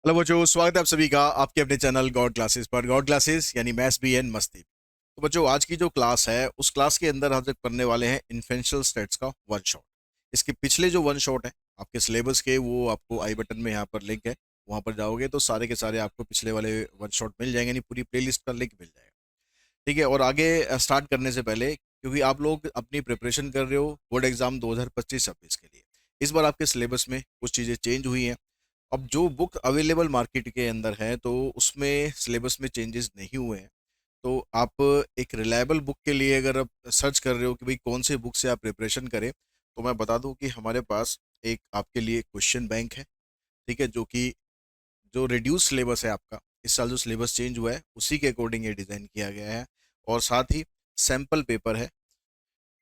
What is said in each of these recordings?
Hello बच्चों, स्वागत है आप सभी का आपके अपने चैनल गॉड क्लासेस पर। गॉड क्लासेस यानी मैथ्स बी एन मस्ती। तो बच्चों, आज की जो क्लास है उस क्लास के अंदर हम तक पढ़ने वाले हैं इन्फेंशियल स्टेट्स का वन शॉट। इसके पिछले जो वन शॉट है आपके सिलेबस के, वो आपको आई बटन में यहाँ पर लिंक है, वहाँ पर जाओगे तो सारे के सारे आपको पिछले वाले वन शॉट मिल जाएंगे, यानी पूरी प्लेलिस्ट का लिंक मिल जाएगा। ठीक है, और आगे स्टार्ट करने से पहले, क्योंकि आप लोग अपनी प्रिपरेशन कर रहे हो बोर्ड एग्जाम 2025-26 के लिए, इस बार आपके सिलेबस में कुछ चीज़ें चेंज हुई हैं। अब जो बुक अवेलेबल मार्केट के अंदर है तो उसमें सिलेबस में चेंजेस नहीं हुए हैं। तो आप एक रिलायबल बुक के लिए अगर आप सर्च कर रहे हो कि भाई कौन से बुक से आप प्रिपरेशन करें, तो मैं बता दूं कि हमारे पास एक आपके लिए क्वेश्चन बैंक है। ठीक है, जो कि जो रिड्यूस सिलेबस है आपका, इस साल जो सिलेबस चेंज हुआ है उसी के अकॉर्डिंग ये डिज़ाइन किया गया है। और साथ ही सैम्पल पेपर है।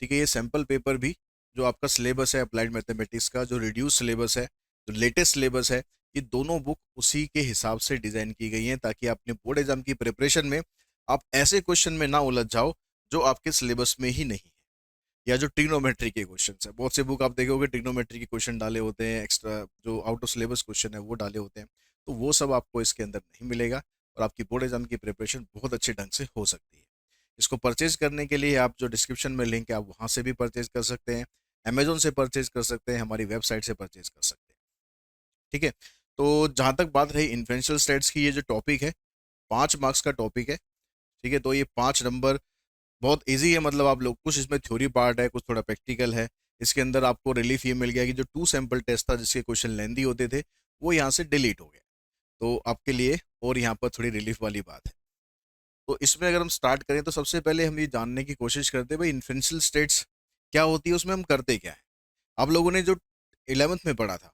ठीक है, ये सैम्पल पेपर भी जो आपका सिलेबस है अप्लाइड मैथमेटिक्स का, जो रिड्यूस सिलेबस है, जो लेटेस्ट सिलेबस है, ये दोनों बुक उसी के हिसाब से डिज़ाइन की गई हैं ताकि अपने बोर्ड एग्जाम की प्रिपरेशन में आप ऐसे क्वेश्चन में ना उलझ जाओ जो आपके सिलेबस में ही नहीं है, या जो ट्रिग्नोमेट्री के क्वेश्चन है। बहुत से बुक आप देखोगे ट्रिग्नोमेट्री के क्वेश्चन डाले होते हैं, एक्स्ट्रा जो आउट ऑफ सिलेबस क्वेश्चन है वो डाले होते हैं। तो वो सब आपको इसके अंदर नहीं मिलेगा और आपकी बोर्ड एग्जाम की प्रिपरेशन बहुत अच्छे ढंग से हो सकती है। इसको परचेज करने के लिए आप जो डिस्क्रिप्शन में लिंक है आप वहाँ से भी परचेज कर सकते हैं, अमेजोन से परचेज कर सकते हैं, हमारी वेबसाइट से परचेज कर सकते हैं। ठीक है, तो जहाँ तक बात रही इन्फ्लुएंशियल स्टेट्स की, ये जो टॉपिक है 5 मार्क्स का टॉपिक है। ठीक है, तो ये 5 नंबर बहुत इजी है, मतलब आप लोग कुछ इसमें थ्योरी पार्ट है, कुछ थोड़ा प्रैक्टिकल है। इसके अंदर आपको रिलीफ ये मिल गया कि जो 2 सैंपल टेस्ट था जिसके क्वेश्चन लेंदी होते थे वो यहाँ से डिलीट हो गया, तो आपके लिए और यहाँ पर थोड़ी रिलीफ वाली बात है। तो इसमें अगर हम स्टार्ट करें तो सबसे पहले हम ये जानने की कोशिश करते हैं भाई इन्फ्लुएंशियल स्टेट्स क्या होती है, उसमें हम करते क्या है। आप लोगों ने जो 11th में पढ़ा था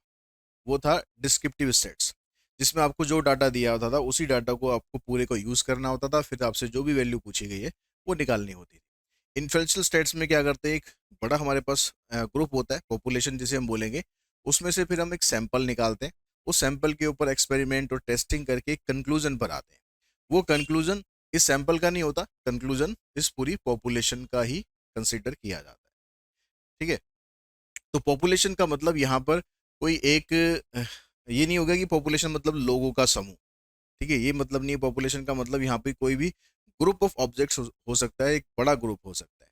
वो था डिस्क्रिप्टिव स्टेट्स, जिसमें आपको जो डाटा दिया होता था उसी डाटा को आपको पूरे को यूज़ करना होता था, फिर आपसे जो भी वैल्यू पूछी गई है वो निकालनी होती थी। इन्फ्लुएंशियल स्टेट्स में क्या करते हैं, एक बड़ा हमारे पास ग्रुप होता है, पॉपुलेशन जिसे हम बोलेंगे, उसमें से फिर हम एक सैंपल निकालते हैं। उस सैंपल के ऊपर एक्सपेरिमेंट और टेस्टिंग करके एक कंक्लूजन पर आते हैं। वो कंक्लूजन इस सैंपल का नहीं होता, कंक्लूजन इस पूरी पॉपुलेशन का ही कंसिडर किया जाता है। ठीक है, तो पॉपुलेशन का मतलब यहाँ पर कोई एक ये नहीं होगा कि पॉपुलेशन मतलब लोगों का समूह। ठीक है, ये मतलब नहीं है पॉपुलेशन का, मतलब यहाँ पे कोई भी ग्रुप ऑफ ऑब्जेक्ट्स हो सकता है, एक बड़ा ग्रुप हो सकता है।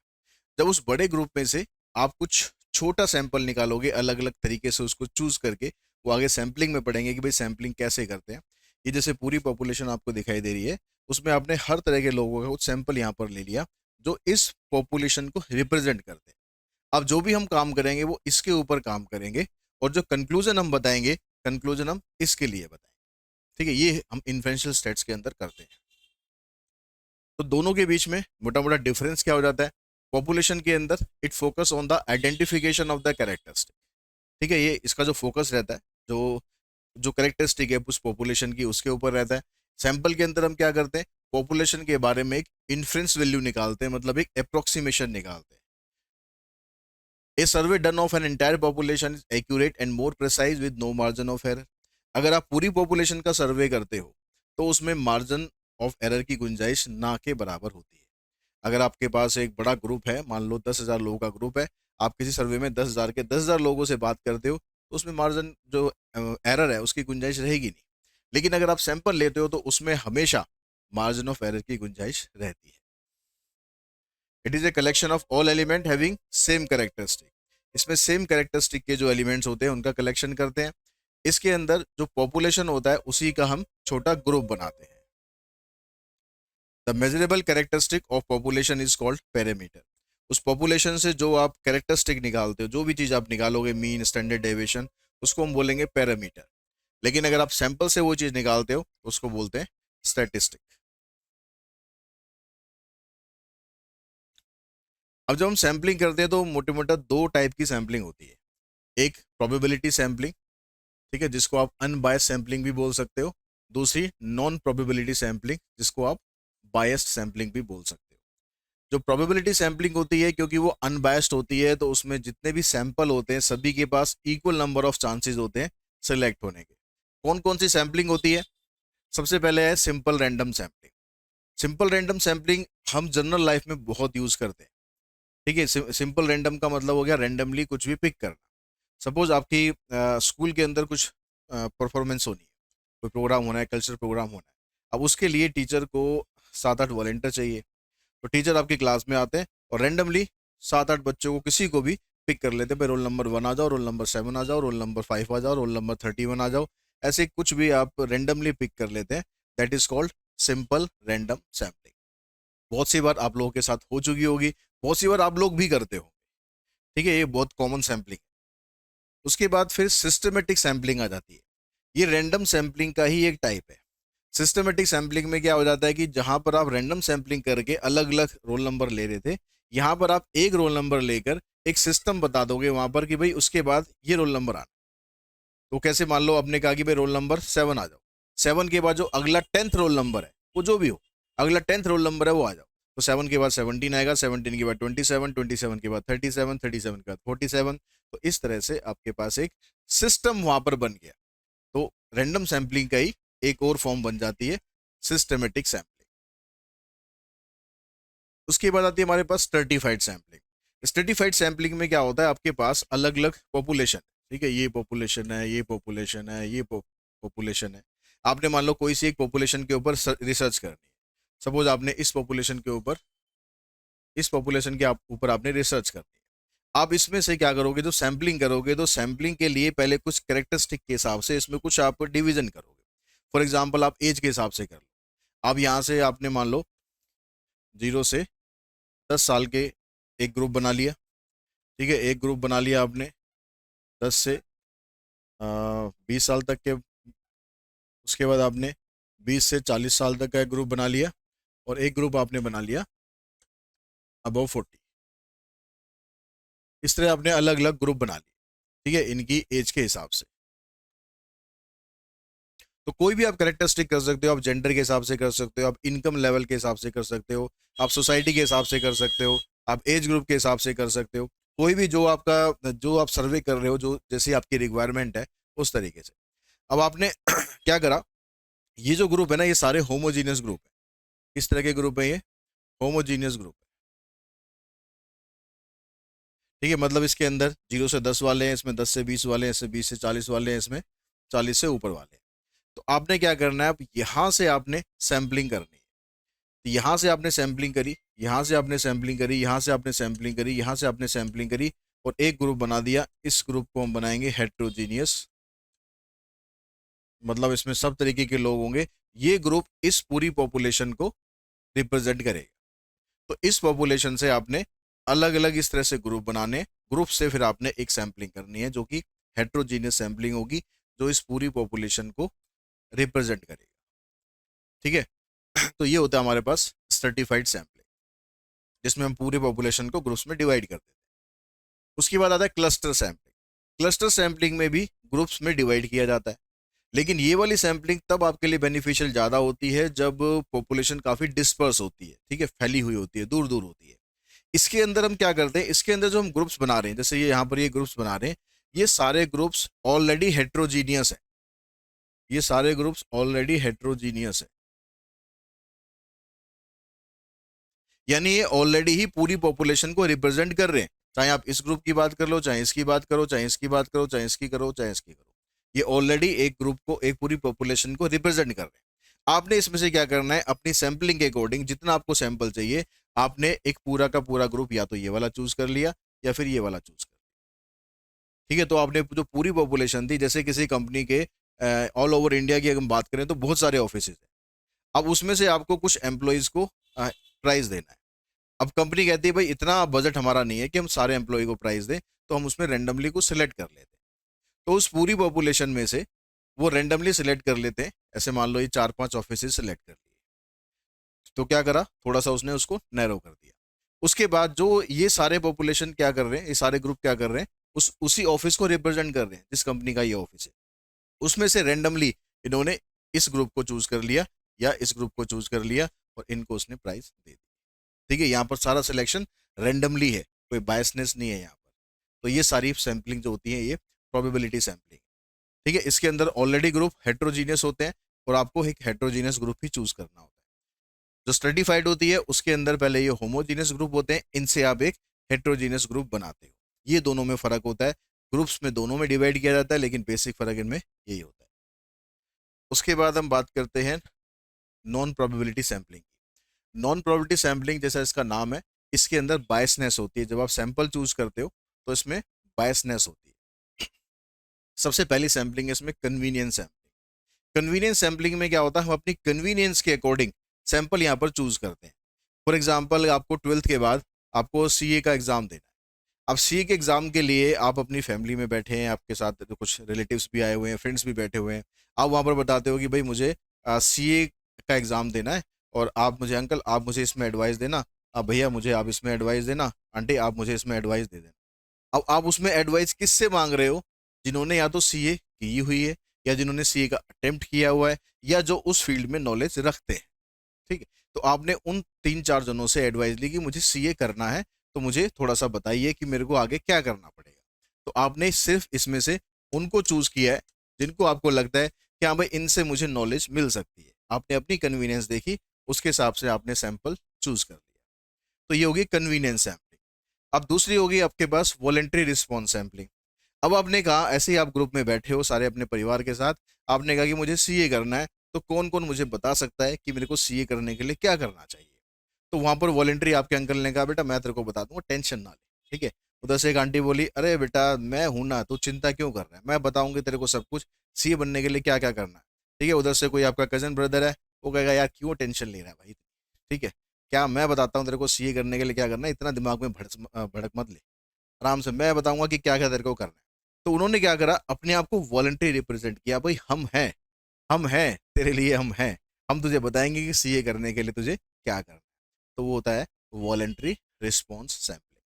जब उस बड़े ग्रुप में से आप कुछ छोटा सैंपल निकालोगे अलग अलग तरीके से उसको चूज करके, वो आगे सैंपलिंग में पढ़ेंगे कि भाई सैंपलिंग कैसे करते हैं। ये जैसे पूरी पॉपुलेशन आपको दिखाई दे रही है, उसमें आपने हर तरह के लोगों का कुछ सैंपल यहाँ पर ले लिया जो इस पॉपुलेशन को रिप्रेजेंट करते हैं। अब जो भी हम काम करेंगे वो इसके ऊपर काम करेंगे, और जो कंक्लूजन हम बताएंगे, कंक्लूजन हम इसके लिए बताएंगे। ठीक है, ये हम इन्फ्लुएंशियल स्टेट्स के अंदर करते हैं। तो दोनों के बीच में मोटा मोटा डिफरेंस क्या हो जाता है, पॉपुलेशन के अंदर it focus on the identification of the characteristic. ठीक है, ये इसका जो फोकस रहता है, जो जो कैरेक्टरिस्टिक है उस पॉपुलेशन की उसके ऊपर रहता है। सैंपल के अंदर हम क्या करते हैं, पॉपुलेशन के बारे में एक इन्फ्रेंस वैल्यू निकालते हैं, मतलब एक अप्रोक्सीमेशन निकालते हैं। A survey done of an entire population is accurate and more precise with no margin of error. अगर आप पूरी पॉपुलेशन का सर्वे करते हो तो उसमें मार्जिन ऑफ एरर की गुंजाइश ना के बराबर होती है। अगर आपके पास एक बड़ा ग्रुप है, मान लो 10,000 लोगों का ग्रुप है, आप किसी सर्वे में 10,000 के 10,000 लोगों से बात करते हो तो उसमें मार्जिन जो एरर है उसकी गुंजाइश रहेगी नहीं। लेकिन अगर आप सैंपल लेते हो तो उसमें हमेशा मार्जिन ऑफ एरर की गुंजाइश रहती है। It is a collection of all element having same characteristic. इसमें सेम कैरेक्टरिस्टिक के जो एलिमेंट्स होते हैं उनका कलेक्शन करते हैं। इसके अंदर जो पॉपुलेशन होता है उसी का हम छोटा ग्रुप बनाते हैं। The measurable characteristic of population is called parameter. उस पॉपुलेशन से जो आप कैरेक्टरिस्टिक निकालते हो, जो भी चीज आप निकालोगे, मीन, स्टैंडर्ड डेविएशन, उसको हम बोलेंगे पैरामीटर। लेकिन अगर आप सैंपल से वो चीज निकालते हो उसको बोलते हैं स्टैटिस्टिक। अब जब हम सैम्पलिंग करते हैं तो मोटे मोटा दो टाइप की सैम्पलिंग होती है। एक प्रोबेबिलिटी सैम्पलिंग, ठीक है, जिसको आप अनबायस्ड सैम्पलिंग भी बोल सकते हो। दूसरी नॉन प्रोबेबिलिटी सैम्पलिंग, जिसको आप बायस्ड सैम्पलिंग भी बोल सकते हो। जो प्रोबेबिलिटी सैम्पलिंग होती है, क्योंकि वो अनबायस्ड होती है, तो उसमें जितने भी सैंपल होते हैं सभी के पास इक्वल नंबर ऑफ चांसेस होते हैं सिलेक्ट होने के। कौन कौन सी सैम्पलिंग होती है, सबसे पहले है simple random sampling. Simple random sampling हम जनरल लाइफ में बहुत यूज करते हैं। ठीक है, सिंपल रैंडम का मतलब हो गया रैंडमली कुछ भी पिक करना। सपोज आपकी स्कूल के अंदर कुछ परफॉर्मेंस होनी है, कोई प्रोग्राम होना है, कल्चरल प्रोग्राम होना है। अब उसके लिए टीचर को 7-8 वॉलेंटियर चाहिए। तो टीचर आपकी क्लास में आते हैं और रेंडमली 7-8 बच्चों को किसी को भी पिक कर लेते हैं, भाई रोल नंबर 1 आ जाओ, रोल नंबर 7 आ जाओ, रोल नंबर 5 आ जाओ, रोल नंबर 31 आ जाओ। ऐसे कुछ भी आप रेंडमली पिक कर लेते हैं। That is called simple random sampling. बहुत सी बार आप लोगों के साथ हो चुकी होगी, बहुत सी बार आप लोग भी करते हो। ठीक है, ये बहुत कॉमन सैम्पलिंग। उसके बाद फिर सिस्टमेटिक सैम्पलिंग आ जाती है। ये रैंडम सैम्पलिंग का ही एक टाइप है। सिस्टमेटिक सैम्पलिंग में क्या हो जाता है कि जहां पर आप रैंडम सैम्पलिंग करके अलग अलग रोल नंबर ले रहे थे, यहां पर आप एक रोल नंबर लेकर एक सिस्टम बता दोगे वहां पर कि भाई उसके बाद ये रोल नंबर आना। तो कैसे, मान लो आपने कहा कि भाई रोल नंबर 7 आ जाओ, 7 के बाद जो अगला 10th रोल नंबर है वो जो भी हो, अगला 10th रोल नंबर है वो आ जाओ। तो 7 के बाद 17 आएगा, 17 के बाद 27, 27 के बाद 37, 37 के बाद 47। तो इस तरह से आपके पास एक सिस्टम वहां पर बन गया। तो रैंडम सैम्पलिंग का ही एक और फॉर्म बन जाती है सिस्टमेटिक सैम्पलिंग। उसके बाद आती है हमारे पास स्ट्रेटिफाइड सैम्पलिंग। स्ट्रेटिफाइड सैम्पलिंग में क्या होता है, आपके पास अलग अलग पॉपुलेशन, ठीक है, ये पॉपुलेशन है, ये पॉपुलेशन है, ये पॉपुलेशन है। आपने मान लो कोई सी एक पॉपुलेशन के ऊपर रिसर्च करनी है। सपोज आपने इस पॉपुलेशन के ऊपर आपने रिसर्च करनी है। आप इसमें से क्या करोगे, जो सैम्पलिंग करोगे तो सैम्पलिंग के लिए पहले कुछ कैरेक्टरिस्टिक के हिसाब से इसमें कुछ आप डिवीजन करोगे। फॉर एग्जाम्पल आप एज के हिसाब से कर लो। अब यहाँ से आपने मान लो 0 से 10 साल के एक ग्रुप बना लिया। ठीक है, एक ग्रुप बना लिया आपने 10 से 20 साल तक के। उसके बाद आपने 20 से 40 साल तक का एक ग्रुप बना लिया, और एक ग्रुप आपने बना लिया अबव 40। इस तरह आपने अलग अलग ग्रुप बना लिए, ठीक है, इनकी एज के हिसाब से। तो कोई भी आप कैरेक्टरिस्टिक कर सकते हो, आप जेंडर के हिसाब से कर सकते हो, आप इनकम लेवल के हिसाब से कर सकते हो, आप सोसाइटी के हिसाब से कर सकते हो, आप एज ग्रुप के हिसाब से कर सकते हो। कोई भी जो आपका, जो आप सर्वे कर रहे हो, जो जैसी आपकी रिक्वायरमेंट है उस तरीके से। अब आपने क्या करा, ये जो ग्रुप है ना, ये सारे होमोजीनियस ग्रुप है। किस तरह के ग्रुप है ये? होमोजीनियस ग्रुप है। ठीक है, मतलब इसके अंदर 0 से 10 वाले हैं, इसमें 10 से 20 वाले हैं, इसमें 20 से 40 वाले हैं, इसमें 40 से ऊपर वाले हैं। तो आपने क्या करना है, अब यहां से आपने सैम्पलिंग करनी है। तो यहां से आपने सैम्पलिंग करी, यहां से आपने सैम्पलिंग करी, यहां से आपने सैम्पलिंग करी, यहां से आपने सैम्पलिंग करी, और एक ग्रुप बना दिया। इस ग्रुप को हम बनाएंगे हेट्रोजीनियस, मतलब इसमें सब तरीके के लोग होंगे। ये ग्रुप इस पूरी पॉपुलेशन को रिप्रेजेंट करेगा। तो इस पॉपुलेशन से आपने अलग अलग इस तरह से ग्रुप बनाने, ग्रुप से फिर आपने एक सैम्पलिंग करनी है जो कि हेट्रोजीनियस सैम्पलिंग होगी, जो इस पूरी पॉपुलेशन को रिप्रेजेंट करेगा। ठीक है, तो ये होता है हमारे पास सर्टिफाइड सैम्पलिंग, जिसमें हम पूरे पॉपुलेशन को ग्रुप्स में डिवाइड कर देते हैं। उसके बाद आता है क्लस्टर सैम्पलिंग। क्लस्टर सैम्पलिंग में भी ग्रुप्स में डिवाइड किया जाता है, लेकिन ये वाली सैम्पलिंग तब आपके लिए बेनिफिशियल ज़्यादा होती है जब पॉपुलेशन काफ़ी डिस्पर्स होती है, ठीक है, फैली हुई होती है, दूर दूर होती है। इसके अंदर हम क्या करते हैं, इसके अंदर जो हम ग्रुप्स बना रहे हैं, जैसे ये यहाँ पर ये ग्रुप्स बना रहे हैं, ये सारे ग्रुप्स ऑलरेडी हेट्रोजीनियस है। ये सारे ग्रुप्स ऑलरेडी हेट्रोजीनियस है, यानी ये ऑलरेडी ही पूरी पॉपुलेशन को रिप्रेजेंट कर रहे हैं। चाहे आप इस ग्रुप की बात कर लो, चाहे इसकी बात करो, चाहे इसकी बात करो, चाहे इसकी करो, चाहे इसकी करो, ये ऑलरेडी एक ग्रुप को, एक पूरी पॉपुलेशन को रिप्रेजेंट कर रहे हैं। आपने इसमें से क्या करना है, अपनी सैंपलिंग के अकॉर्डिंग जितना आपको सैंपल चाहिए, आपने एक पूरा का पूरा ग्रुप या तो ये वाला चूज कर लिया या फिर ये वाला चूज कर लिया। ठीक है, तो आपने जो पूरी पॉपुलेशन थी, जैसे किसी कंपनी के ऑल ओवर इंडिया की अगर हम बात करें तो बहुत सारे ऑफिस है। अब उसमें से आपको कुछ एम्प्लॉयज को प्राइस देना है। अब कंपनी कहती है भाई इतना बजट हमारा नहीं है कि हम सारे एम्प्लॉय को प्राइस दें, तो हम उसमें रेंडमली को सिलेक्ट कर लेते हैं। तो उस पूरी पॉपुलेशन में से वो रेंडमली सिलेक्ट कर लेते हैं। ऐसे मान लो ये 4-5 ऑफिस सिलेक्ट कर लिए, तो क्या करा, थोड़ा सा उसने उसको नैरो कर दिया। उसके बाद जो ये सारे पॉपुलेशन क्या कर रहे हैं, ये सारे ग्रुप क्या कर रहे हैं, उसी ऑफिस को रिप्रेजेंट कर रहे हैं, जिस कंपनी का ये ऑफिस है। उसमें से रेंडमली इन्होंने इस ग्रुप को चूज कर लिया या इस ग्रुप को चूज कर लिया, और इनको उसने प्राइस दे दी। ठीक है, यहाँ पर सारा सिलेक्शन रेंडमली है, कोई बायसनेस नहीं है यहाँ पर। तो ये सारी सैम्पलिंग जो होती है ये प्रोबेबिलिटी सैम्पलिंग। ठीक है, इसके अंदर ऑलरेडी ग्रुप हेट्रोजीनियस होते हैं, और आपको एक हेट्रोजीनियस ग्रुप ही चूज करना होता है। जो स्ट्रेटिफाइड होती है उसके अंदर पहले ये होमोजीनियस ग्रुप होते हैं, इनसे आप एक हेट्रोजीनियस ग्रुप बनाते हो। ये दोनों में फर्क होता है, ग्रुप्स में दोनों में डिवाइड किया जाता है, लेकिन बेसिक फर्क इनमें यही होता है। उसके बाद हम बात करते हैं non probability sampling. Non probability sampling जैसा इसका नाम है, इसके अंदर बायसनेस होती है। जब आप सैंपल चूज करते हो तो इसमें बायसनेस होती है। सबसे पहली सैम्पलिंग है इसमें कन्वीनियंस सैम्पलिंग। कन्वीनियंस सैम्पलिंग में क्या होता है, हम अपनी कन्वीनियंस के अकॉर्डिंग सैंपल यहाँ पर चूज करते हैं। फॉर एग्जाम्पल, आपको 12th के बाद आपको सीए का एग्जाम देना है। अब सीए के एग्जाम के लिए आप अपनी फैमिली में बैठे हैं, आपके साथ कुछ रिलेटिव्स भी आए हुए हैं, फ्रेंड्स भी बैठे हुए हैं। आप वहाँ पर बताते हो कि भाई मुझे सीए का एग्जाम देना है, और आप मुझे अंकल आप मुझे इसमें एडवाइस देना, अब भैया मुझे आप इसमें एडवाइस देना, आंटी आप मुझे इसमें एडवाइस दे देना। अब आप उसमें एडवाइस किससे मांग रहे हो? जिन्होंने या तो सीए की हुई है, या जिन्होंने सीए का अटेम्प्ट किया हुआ है, या जो उस फील्ड में नॉलेज रखते हैं। ठीक है, तो आपने उन 3-4 जनों से एडवाइस ली कि मुझे सीए करना है, तो मुझे थोड़ा सा बताइए कि मेरे को आगे क्या करना पड़ेगा। तो आपने सिर्फ इसमें से उनको चूज किया है जिनको आपको लगता है कि हाँ भाई इनसे मुझे नॉलेज मिल सकती है। आपने अपनी कन्वीनियंस देखी, उसके हिसाब से आपने सैंपल चूज कर लिया। तो ये होगी कन्वीनियंस सैम्पलिंग। अब दूसरी होगी आपके पास वॉलेंट्री रिस्पॉन्स सैम्पलिंग। अब आपने कहा, ऐसे ही आप ग्रुप में बैठे हो सारे अपने परिवार के साथ, आपने कहा कि मुझे सीए करना है, तो कौन कौन मुझे बता सकता है कि मेरे को सीए करने के लिए क्या करना चाहिए? तो वहां पर वॉलेंट्री आपके अंकल ने कहा, बेटा मैं तेरे को बता दूंगा, टेंशन ना ले। ठीक है, उधर से एक आंटी बोली, अरे बेटा मैं हूं ना, तू चिंता क्यों कर रहा है, मैं बताऊंगी तेरे को सब कुछ, सीए बनने के लिए क्या क्या करना है। ठीक है, उधर से कोई आपका कजन ब्रदर है, वो कहेगा यार क्यों टेंशन ले रहा है भाई। ठीक है, क्या मैं बताता हूँ तेरे को सीए करने के लिए क्या करना है, इतना दिमाग में भड़क मत ले, आराम से मैं बताऊंगा कि क्या क्या तेरे को करना है। तो उन्होंने क्या करा, अपने आप को वॉलंटरी रिप्रेजेंट किया, भाई हम हैं तेरे लिए, हम तुझे बताएंगे कि सीए करने के लिए तुझे क्या करना है। तो वो होता है वॉलंटरी रिस्पॉन्स सैम्पलिंग।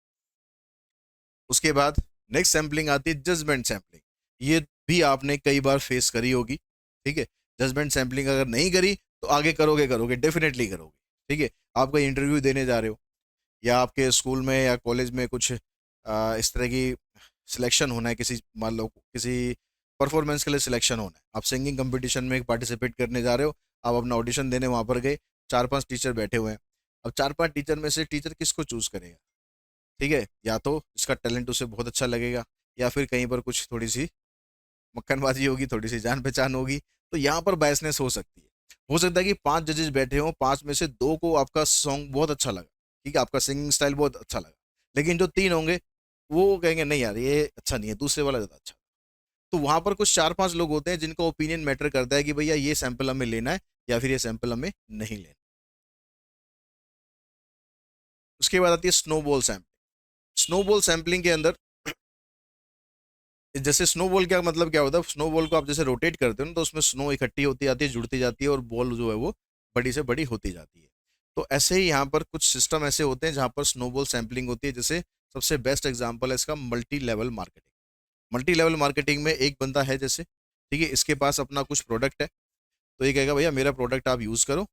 उसके बाद नेक्स्ट सैम्पलिंग आती है जजमेंट सैम्पलिंग। ये भी आपने कई बार फेस करी होगी। ठीक है, जजमेंट सैम्पलिंग अगर नहीं करी तो आगे करोगे करोगे डेफिनेटली करोगे। ठीक है, आप कोई इंटरव्यू देने जा रहे हो, या आपके स्कूल में या कॉलेज में कुछ इस तरह की सिलेक्शन होना है, किसी मान लो किसी परफॉर्मेंस के लिए सिलेक्शन होना है, आप सिंगिंग कंपटीशन में पार्टिसिपेट करने जा रहे हो, आप अपना ऑडिशन देने वहां पर गए, 4-5 टीचर बैठे हुए हैं। अब 4-5 टीचर में से टीचर किसको चूज करेगा? ठीक है, या तो इसका टैलेंट उसे बहुत अच्छा लगेगा, या फिर कहीं पर कुछ थोड़ी सी मक्खनबाजी होगी, थोड़ी सी जान पहचान होगी, तो यहाँ पर बायसनेस हो सकती है। हो सकता है कि 5 जजेस बैठे हों, 5 में से 2 को आपका सॉन्ग बहुत अच्छा लगा, ठीक है, आपका सिंगिंग स्टाइल बहुत अच्छा लगा, लेकिन जो 3 होंगे वो कहेंगे नहीं यार ये अच्छा नहीं है, दूसरे वाला ज़्यादा अच्छा। तो वहां पर कुछ 4-5 लोग होते हैं जिनका ओपिनियन मैटर करता है कि भैया ये सैंपल हमें लेना है, या फिर ये सैंपल हमें नहीं लेना। उसके बाद आती है स्नोबॉल सैंपलिंग। स्नोबॉल सैंपलिंग के अंदर, जैसे स्नोबॉल क्या मतलब क्या होता है, स्नोबॉल को आप जैसे रोटेट करते हो ना, तो उसमें स्नो इकट्ठी होती जाती है, जुड़ती जाती है, और बॉल जो है वो बड़ी से बड़ी होती जाती है। तो ऐसे ही यहाँ पर कुछ सिस्टम ऐसे होते हैं जहाँ पर स्नोबॉल सैंपलिंग होती है। जैसे सबसे बेस्ट एग्जांपल है इसका multi level marketing. Multi level marketing में एक बंदा है जैसे, ठीक है, इसके पास अपना कुछ प्रोडक्ट है, तो ये कहेगा भैया मेरा प्रोडक्ट आप यूज़ करो,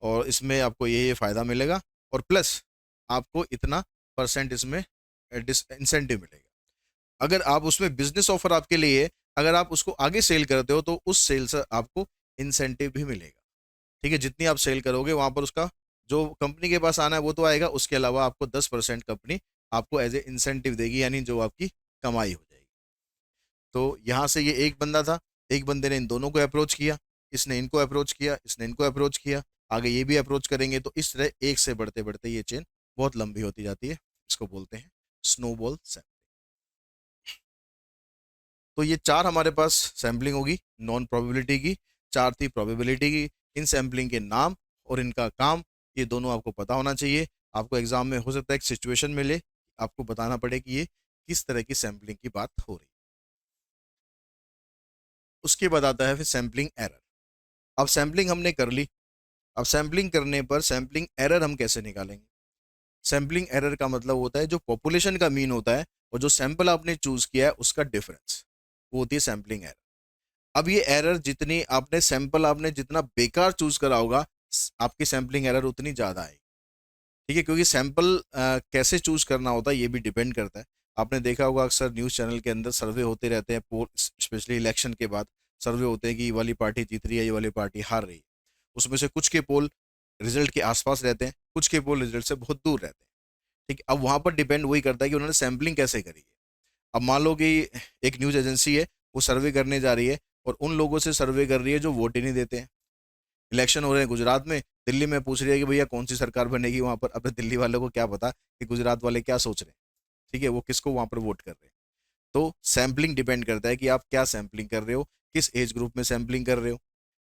और इसमें आपको ये फ़ायदा मिलेगा, और प्लस आपको इतना परसेंट इसमें इंसेंटिव मिलेगा। अगर आप उसमें बिजनेस ऑफर आपके लिए, अगर आप उसको आगे सेल करते हो तो उस सेल से आपको इंसेंटिव भी मिलेगा। ठीक है, जितनी आप सेल करोगे वहां पर उसका जो कंपनी के पास आना है वो तो आएगा, उसके अलावा आपको 10% कंपनी आपको एज ए इंसेंटिव देगी, यानी जो आपकी कमाई हो जाएगी। तो यहाँ से ये एक बंदा था, एक बंदे ने इन दोनों को अप्रोच किया, इसने इनको अप्रोच किया, इसने इनको अप्रोच किया, आगे ये भी अप्रोच करेंगे, तो इस तरह एक से बढ़ते बढ़ते ये चेन बहुत लंबी होती जाती है। इसको बोलते हैं स्नोबॉल सैम्पलिंग। तो ये 4 हमारे पास सैम्पलिंग होगी नॉन प्रोबेबिलिटी की, 4 थी प्रोबेबिलिटी की। इन सैम्पलिंग के नाम और इनका काम ये दोनों आपको पता होना चाहिए। आपको एग्जाम में हो सकता है एक सिचुएशन मिले, आपको बताना पड़े कि ये किस तरह की सैम्पलिंग की बात हो रही है। उसके बाद आता है फिर सैम्पलिंग एरर। अब सैम्पलिंग हमने कर ली, अब सैम्पलिंग करने पर सैम्पलिंग एरर हम कैसे निकालेंगे? सैम्पलिंग एरर का मतलब होता है जो पॉपुलेशन का मीन होता है और जो सैंपल आपने चूज किया है उसका डिफरेंस, वो होती है सैम्पलिंग एरर। अब ये एरर जितनी आपने सैंपल आपने जितना बेकार चूज करा होगा, आपकी सैम्पलिंग एरर उतनी ज्यादा आएगी। ठीक है, क्योंकि सैंपल कैसे चूज करना होता है ये भी डिपेंड करता है। आपने देखा होगा अक्सर न्यूज़ चैनल के अंदर सर्वे होते रहते हैं, पोल स्पेशली इलेक्शन के बाद सर्वे होते हैं कि ये वाली पार्टी जीत रही है, ये वाली पार्टी हार रही है। उसमें से कुछ के पोल रिजल्ट के आसपास रहते हैं, कुछ के पोल रिजल्ट से बहुत दूर रहते हैं। ठीक है, अब वहां पर डिपेंड वही करता है कि उन्होंने सैम्पलिंग कैसे करी है। अब मान लो कि एक न्यूज़ एजेंसी है, वो सर्वे करने जा रही है, और उन लोगों से सर्वे कर रही है जो वोट ही नहीं देते हैं। इलेक्शन हो रहे हैं गुजरात में, दिल्ली में पूछ रही है कि भैया कौन सी सरकार बनेगी वहां पर। अब दिल्ली वालों को क्या पता कि गुजरात वाले क्या सोच रहे हैं, ठीक है, वो किसको वहां पर वोट कर रहे हैं। तो सैम्पलिंग डिपेंड करता है कि आप क्या सैम्पलिंग कर रहे हो, किस एज ग्रुप में सैम्पलिंग कर रहे हो।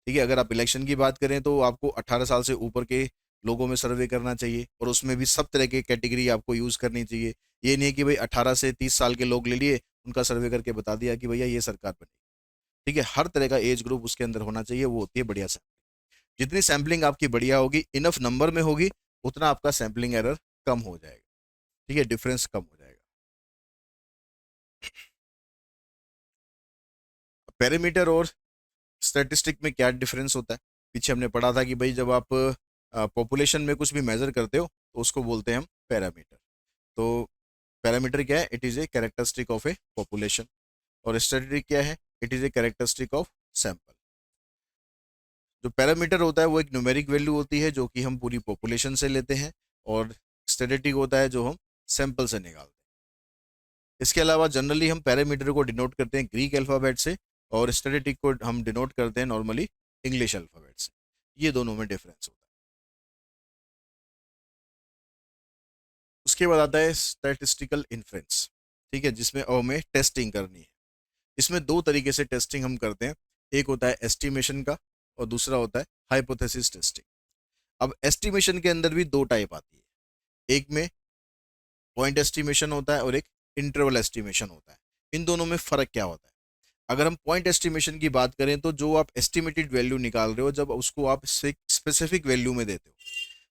ठीक है, अगर आप इलेक्शन की बात करें तो आपको 18 साल से ऊपर के लोगों में सर्वे करना चाहिए, और उसमें भी सब तरह की कैटेगरी आपको यूज करनी चाहिए। ये नहीं है कि भाई 18 से 30 साल के लोग ले लिए, उनका सर्वे करके बता दिया कि भैया ये सरकार बनी। ठीक है, हर तरह का एज ग्रुप उसके अंदर होना चाहिए, वो होती है बढ़िया सैम्पलिंग। जितनी सैम्पलिंग आपकी बढ़िया होगी, इनफ नंबर में होगी, उतना आपका सैम्पलिंग एरर कम हो जाएगा। ठीक है, डिफरेंस कम हो जाएगा। पैरामीटर और स्टैटिस्टिक में क्या डिफरेंस होता है, पीछे हमने पढ़ा था कि भाई जब आप पॉपुलेशन में कुछ भी मेजर करते हो तो उसको बोलते हैं हम पैरामीटर। तो पैरामीटर क्या है, it is a characteristic of A population. और स्टैटिस्टिक क्या है, it is a characteristic of sample. जो पैरामीटर होता है वो एक न्यूमेरिक वैल्यू होती है जो कि हम पूरी पॉपुलेशन से लेते हैं, और स्टैटिस्टिक होता है जो हम सैंपल से निकालते हैं। इसके अलावा जनरली हम पैरामीटर को डिनोट करते हैं ग्रीक अल्फ़ाबेट से, और स्टैटिस्टिक को हम डिनोट करते हैं नॉर्मली इंग्लिश अल्फ़ाबेट से। ये दोनों में डिफरेंस होता है। उसके बाद आता है स्टैटिस्टिकल इन्फ्रेंस। ठीक है, जिसमें हमें टेस्टिंग करनी है। इसमें दो तरीके से टेस्टिंग हम करते हैं, एक होता है एस्टिमेशन का और दूसरा होता है हाइपोथेसिस टेस्टिंग। अब एस्टिमेशन के अंदर भी दो टाइप आती है, एक में पॉइंट एस्टिमेशन होता है और एक इंटरवल एस्टिमेशन होता है। इन दोनों में फ़र्क क्या होता है? अगर हम पॉइंट एस्टिमेशन की बात करें तो जो आप एस्टिमेटेड वैल्यू निकाल रहे हो, जब उसको आप स्पेसिफिक वैल्यू में देते हो,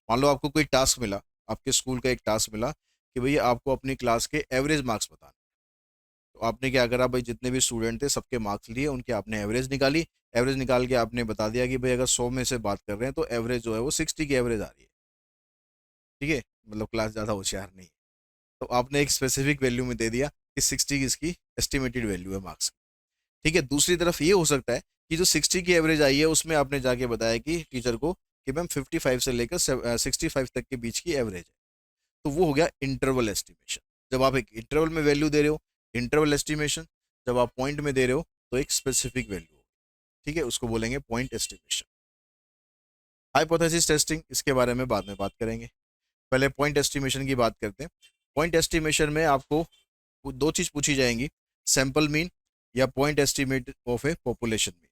मान लो आपको कोई टास्क मिला, आपके स्कूल का एक टास्क मिला कि भैया आपको अपनी क्लास के एवरेज मार्क्स बताने। तो आपने क्या करा भाई, जितने भी स्टूडेंट थे सबके मार्क्स लिए, उनके आपने एवरेज निकाली। एवरेज निकाल के आपने बता दिया कि भाई अगर 100 में से बात कर रहे हैं तो एवरेज जो है वो 60 की एवरेज आ रही है। ठीक है, मतलब क्लास ज़्यादा होशियार नहीं है। तो आपने एक स्पेसिफिक वैल्यू में दे दिया कि 60 की इसकी एस्टिमेटेड वैल्यू है मार्क्स की। ठीक है, दूसरी तरफ ये हो सकता है कि जो 60 की एवरेज आई है उसमें आपने जाके बताया कि टीचर को कि मैम 55 से लेकर 65 तक के बीच की एवरेज है। तो वो हो गया इंटरवल एस्टिमेशन, जब आप एक इंटरवल में वैल्यू दे रहे हो। इंटरवल एस्टिमेशन जब आप पॉइंट में दे रहे हो तो एक स्पेसिफिक वैल्यू होगी। ठीक है, उसको बोलेंगे पॉइंट एस्टिमेशन। हाइपोथेसिस टेस्टिंग, इसके बारे में बाद में बात करेंगे, पहले पॉइंट एस्टिमेशन की बात करते हैं। पॉइंट एस्टिमेशन में आपको दो चीज पूछी जाएंगी, सैंपल मीन या point estimate of A population mean.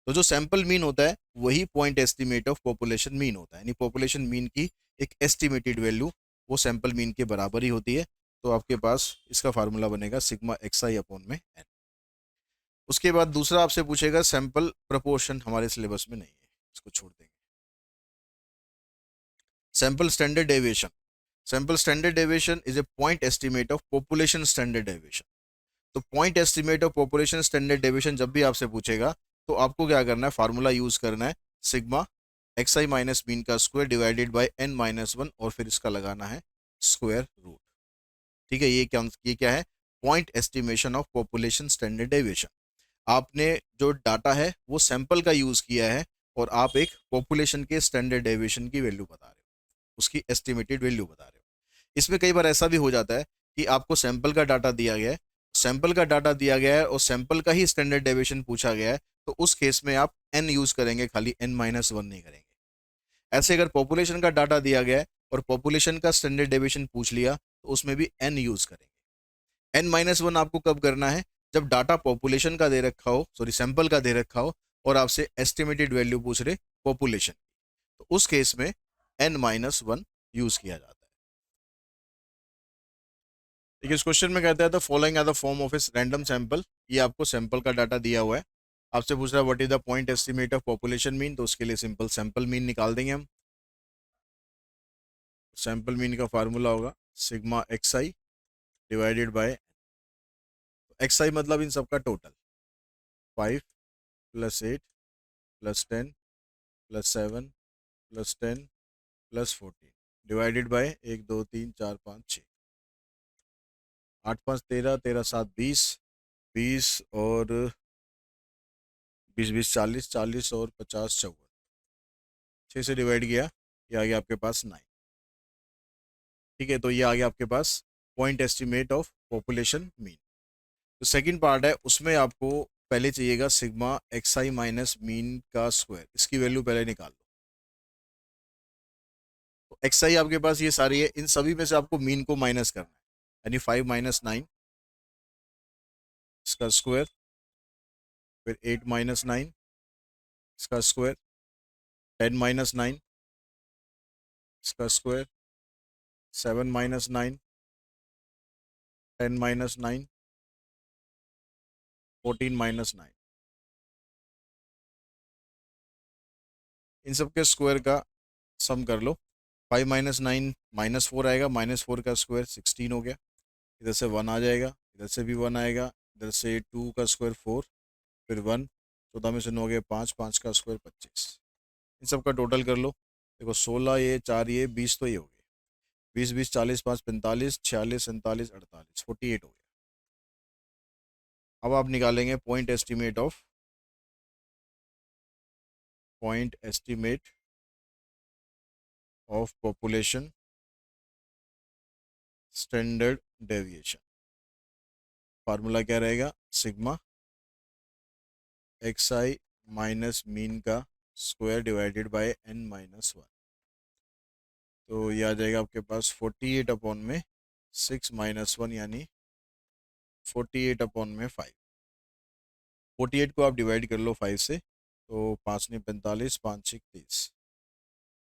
तो जो सैंपल मीन होता है वही point estimate of population mean होता है, यानी पॉपुलेशन मीन की एक एस्टिमेटेड वैल्यू वो सैंपल मीन के बराबर ही होती है। तो आपके पास इसका फार्मूला बनेगा सिग्मा एक्स आई अपॉन में एन। उसके बाद दूसरा आपसे पूछेगा सैंपल प्रपोर्शन, हमारे सिलेबस में नहीं है, इसको छोड़ देंगे। Sample standard deviation, sample standard deviation is a point estimate of population standard deviation. तो point estimate of population standard deviation जब भी आपसे पूछेगा तो आपको क्या करना है, फार्मूला यूज करना है सिग्मा एक्स आई माइनस मीन का square divided by N minus one, और फिर इसका लगाना है स्क्वायर रूट। ठीक है, ये क्या है, point estimation of population standard deviation. आपने जो डाटा है वो सैंपल का यूज किया है, और आप एक पॉपुलेशन के स्टैंडर्ड डेविएशन की वैल्यू बता रहे हो, उसकी एस्टिमेटेड वैल्यू बता रहे हो। इसमें कई बार ऐसा भी हो जाता है कि आपको सैंपल का डाटा दिया गया है, सैंपल का डाटा दिया गया है और सैंपल का ही स्टैंडर्ड डेविएशन पूछा गया है, तो उस केस में आप एन यूज करेंगे, खाली एन माइनस वन नहीं करेंगे। ऐसे अगर पॉपुलेशन का डाटा दिया गया है और पॉपुलेशन का स्टैंडर्ड डेविएशन पूछ लिया तो उसमें भी एन यूज करेंगे। एन माइनस वन आपको कब करना है, जब डाटा पॉपुलेशन का दे रखा हो, सॉरी सैंपल का दे रखा हो, और आपसे एस्टिमेटेड वैल्यू पूछ रहे पॉपुलेशन की, तो उस केस में एन माइनस वन यूज किया जाता है। देखिए, इस क्वेश्चन में कहता है the following are the form of a random sample. ये आपको सैंपल का डाटा दिया हुआ है, आपसे पूछ रहा है what is the point estimate of population mean, तो उसके लिए सिंपल सैंपल मीन निकाल देंगे हम। सैंपल मीन का फार्मूला होगा sigma x i divided by x i, मतलब इन सबका total 5 plus 8 plus 10 plus 7 plus 10 plus 14 divided by 1 2 3 4 5 6, 8 5 13, 13 7 20, 20 और 20 20 40, 40 और 50 54, 6 से डिवाइड किया, ये आ गया आपके पास 9। ठीक है, तो ये आ गया आपके पास point estimate of population mean. तो सेकंड पार्ट है, उसमें आपको पहले चाहिएगा सिग्मा एक्स आई माइनस मीन का स्क्वायर, इसकी वैल्यू पहले निकाल लो। तो एक्स आई आपके पास ये सारी है, इन सभी में से आपको मीन को माइनस करना है, यानी 5 - 9 इसका स्क्वायर, फिर 8 - 9 इसका स्क्वायर, 10 - 9 इसका स्क्वायर, 7 - 9 10 - 9 14 - 9। इन सब के स्क्वायर का सम कर लो। 5 - 9 -4 आएगा, -4 का स्क्वायर 16 हो गया, इधर से 1 आ जाएगा, इधर से भी 1 आएगा, इधर से 2 का स्क्वायर 4, फिर 1, 14 में से 9 गया 5, 5 का स्क्वायर 25। इन सब का टोटल कर लो। देखो 16 ये 4 ये 20 तो ये हो गया, 20 20 40 5 45 46 47 48 48 हो गया। अब आप निकालेंगे point estimate of population standard deviation. Formula क्या रहेगा, सिग्मा एक्स आई माइनस मीन का स्क्वायर डिवाइडेड बाय n-1। तो ये आ जाएगा आपके पास 48/6 - 1 यानी 48/5। 48 को आप डिवाइड कर लो 5 से, तो 5 ने 45, 5 6 30,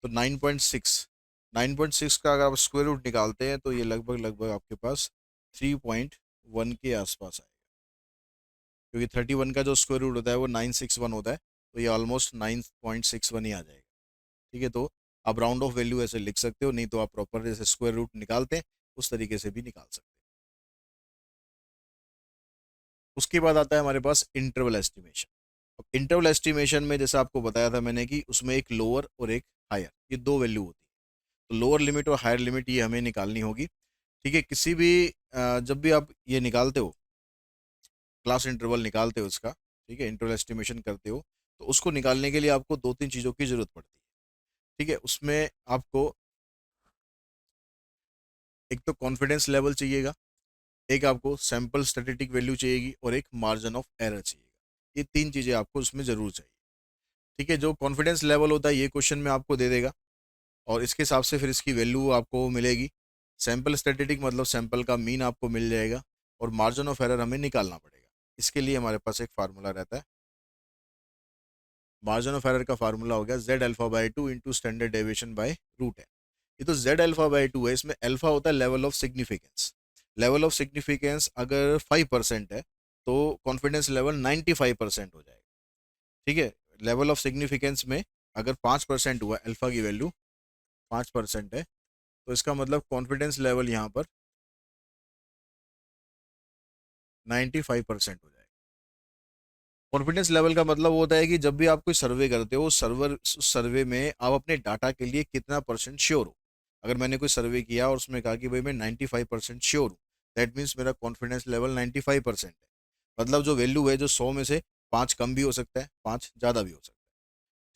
तो 9.6 का अगर आप स्क्वायर रूट निकालते हैं तो ये लगभग लगभग आपके पास 3.1 के आसपास आएगा, क्योंकि 31 का जो स्क्वायर रूट होता है वो 961 होता है, तो ये ऑलमोस्ट 9.61 ही आ जाएगा। ठीक है, तो आप राउंड ऑफ वैल्यू ऐसे लिख सकते हो, नहीं तो आप प्रॉपर जैसे स्क्वायर रूट निकालते हैं उस तरीके से भी निकाल सकते हैं। उसके बाद आता है हमारे पास इंटरवल एस्टिमेशन। अब इंटरवल एस्टिमेशन में जैसे आपको बताया था मैंने कि उसमें एक लोअर और एक हायर, ये दो वैल्यू होती है। तो लोअर लिमिट और हायर लिमिट ये हमें निकालनी होगी। ठीक है, किसी भी जब भी आप ये निकालते हो, क्लास इंटरवल निकालते हो इसका, ठीक है, इंटरवल एस्टिमेशन करते हो, तो उसको निकालने के लिए आपको दो तीन चीज़ों की जरूरत पड़ती है। ठीक है, उसमें आपको एक तो कॉन्फिडेंस लेवल चाहिएगा, एक आपको सैंपल स्टैटिस्टिक वैल्यू चाहिएगी, और एक मार्जिन ऑफ एरर चाहिएगा। ये तीन चीज़ें आपको उसमें ज़रूर चाहिए। ठीक है, जो कॉन्फिडेंस लेवल होता है ये क्वेश्चन में आपको दे देगा, और इसके हिसाब से फिर इसकी वैल्यू आपको मिलेगी। सैंपल स्टैटिस्टिक मतलब सैंपल का मीन आपको मिल जाएगा, और मार्जिन ऑफ एरर हमें निकालना पड़ेगा। इसके लिए हमारे पास एक फार्मूला रहता है। मार्जिन ऑफ एरर का फार्मूला हो गया Z∝/2 into standard deviation by root है। ये तो Z∝/2 है, इसमें अल्फा होता है level of significance. Level of significance अगर 5% है तो कॉन्फिडेंस लेवल 95% हो जाएगा। ठीक है, लेवल ऑफ सिग्निफिकेंस में अगर 5% हुआ, अल्फा की वैल्यू 5% है, तो इसका मतलब कॉन्फिडेंस लेवल यहाँ पर 95% हो जाएगा। कॉन्फिडेंस लेवल का मतलब होता है कि जब भी आप कोई सर्वे करते हो, सर्वे में आप अपने डाटा के लिए कितना परसेंट श्योर हो। अगर मैंने कोई सर्वे किया और उसमें कहा कि भाई मैं 95% श्योर हूँ, दैट मीन्स मेरा कॉन्फिडेंस लेवल 95% है। मतलब जो वैल्यू है, जो 100 में से 5 कम भी हो सकता है, 5 ज़्यादा भी हो सकता है।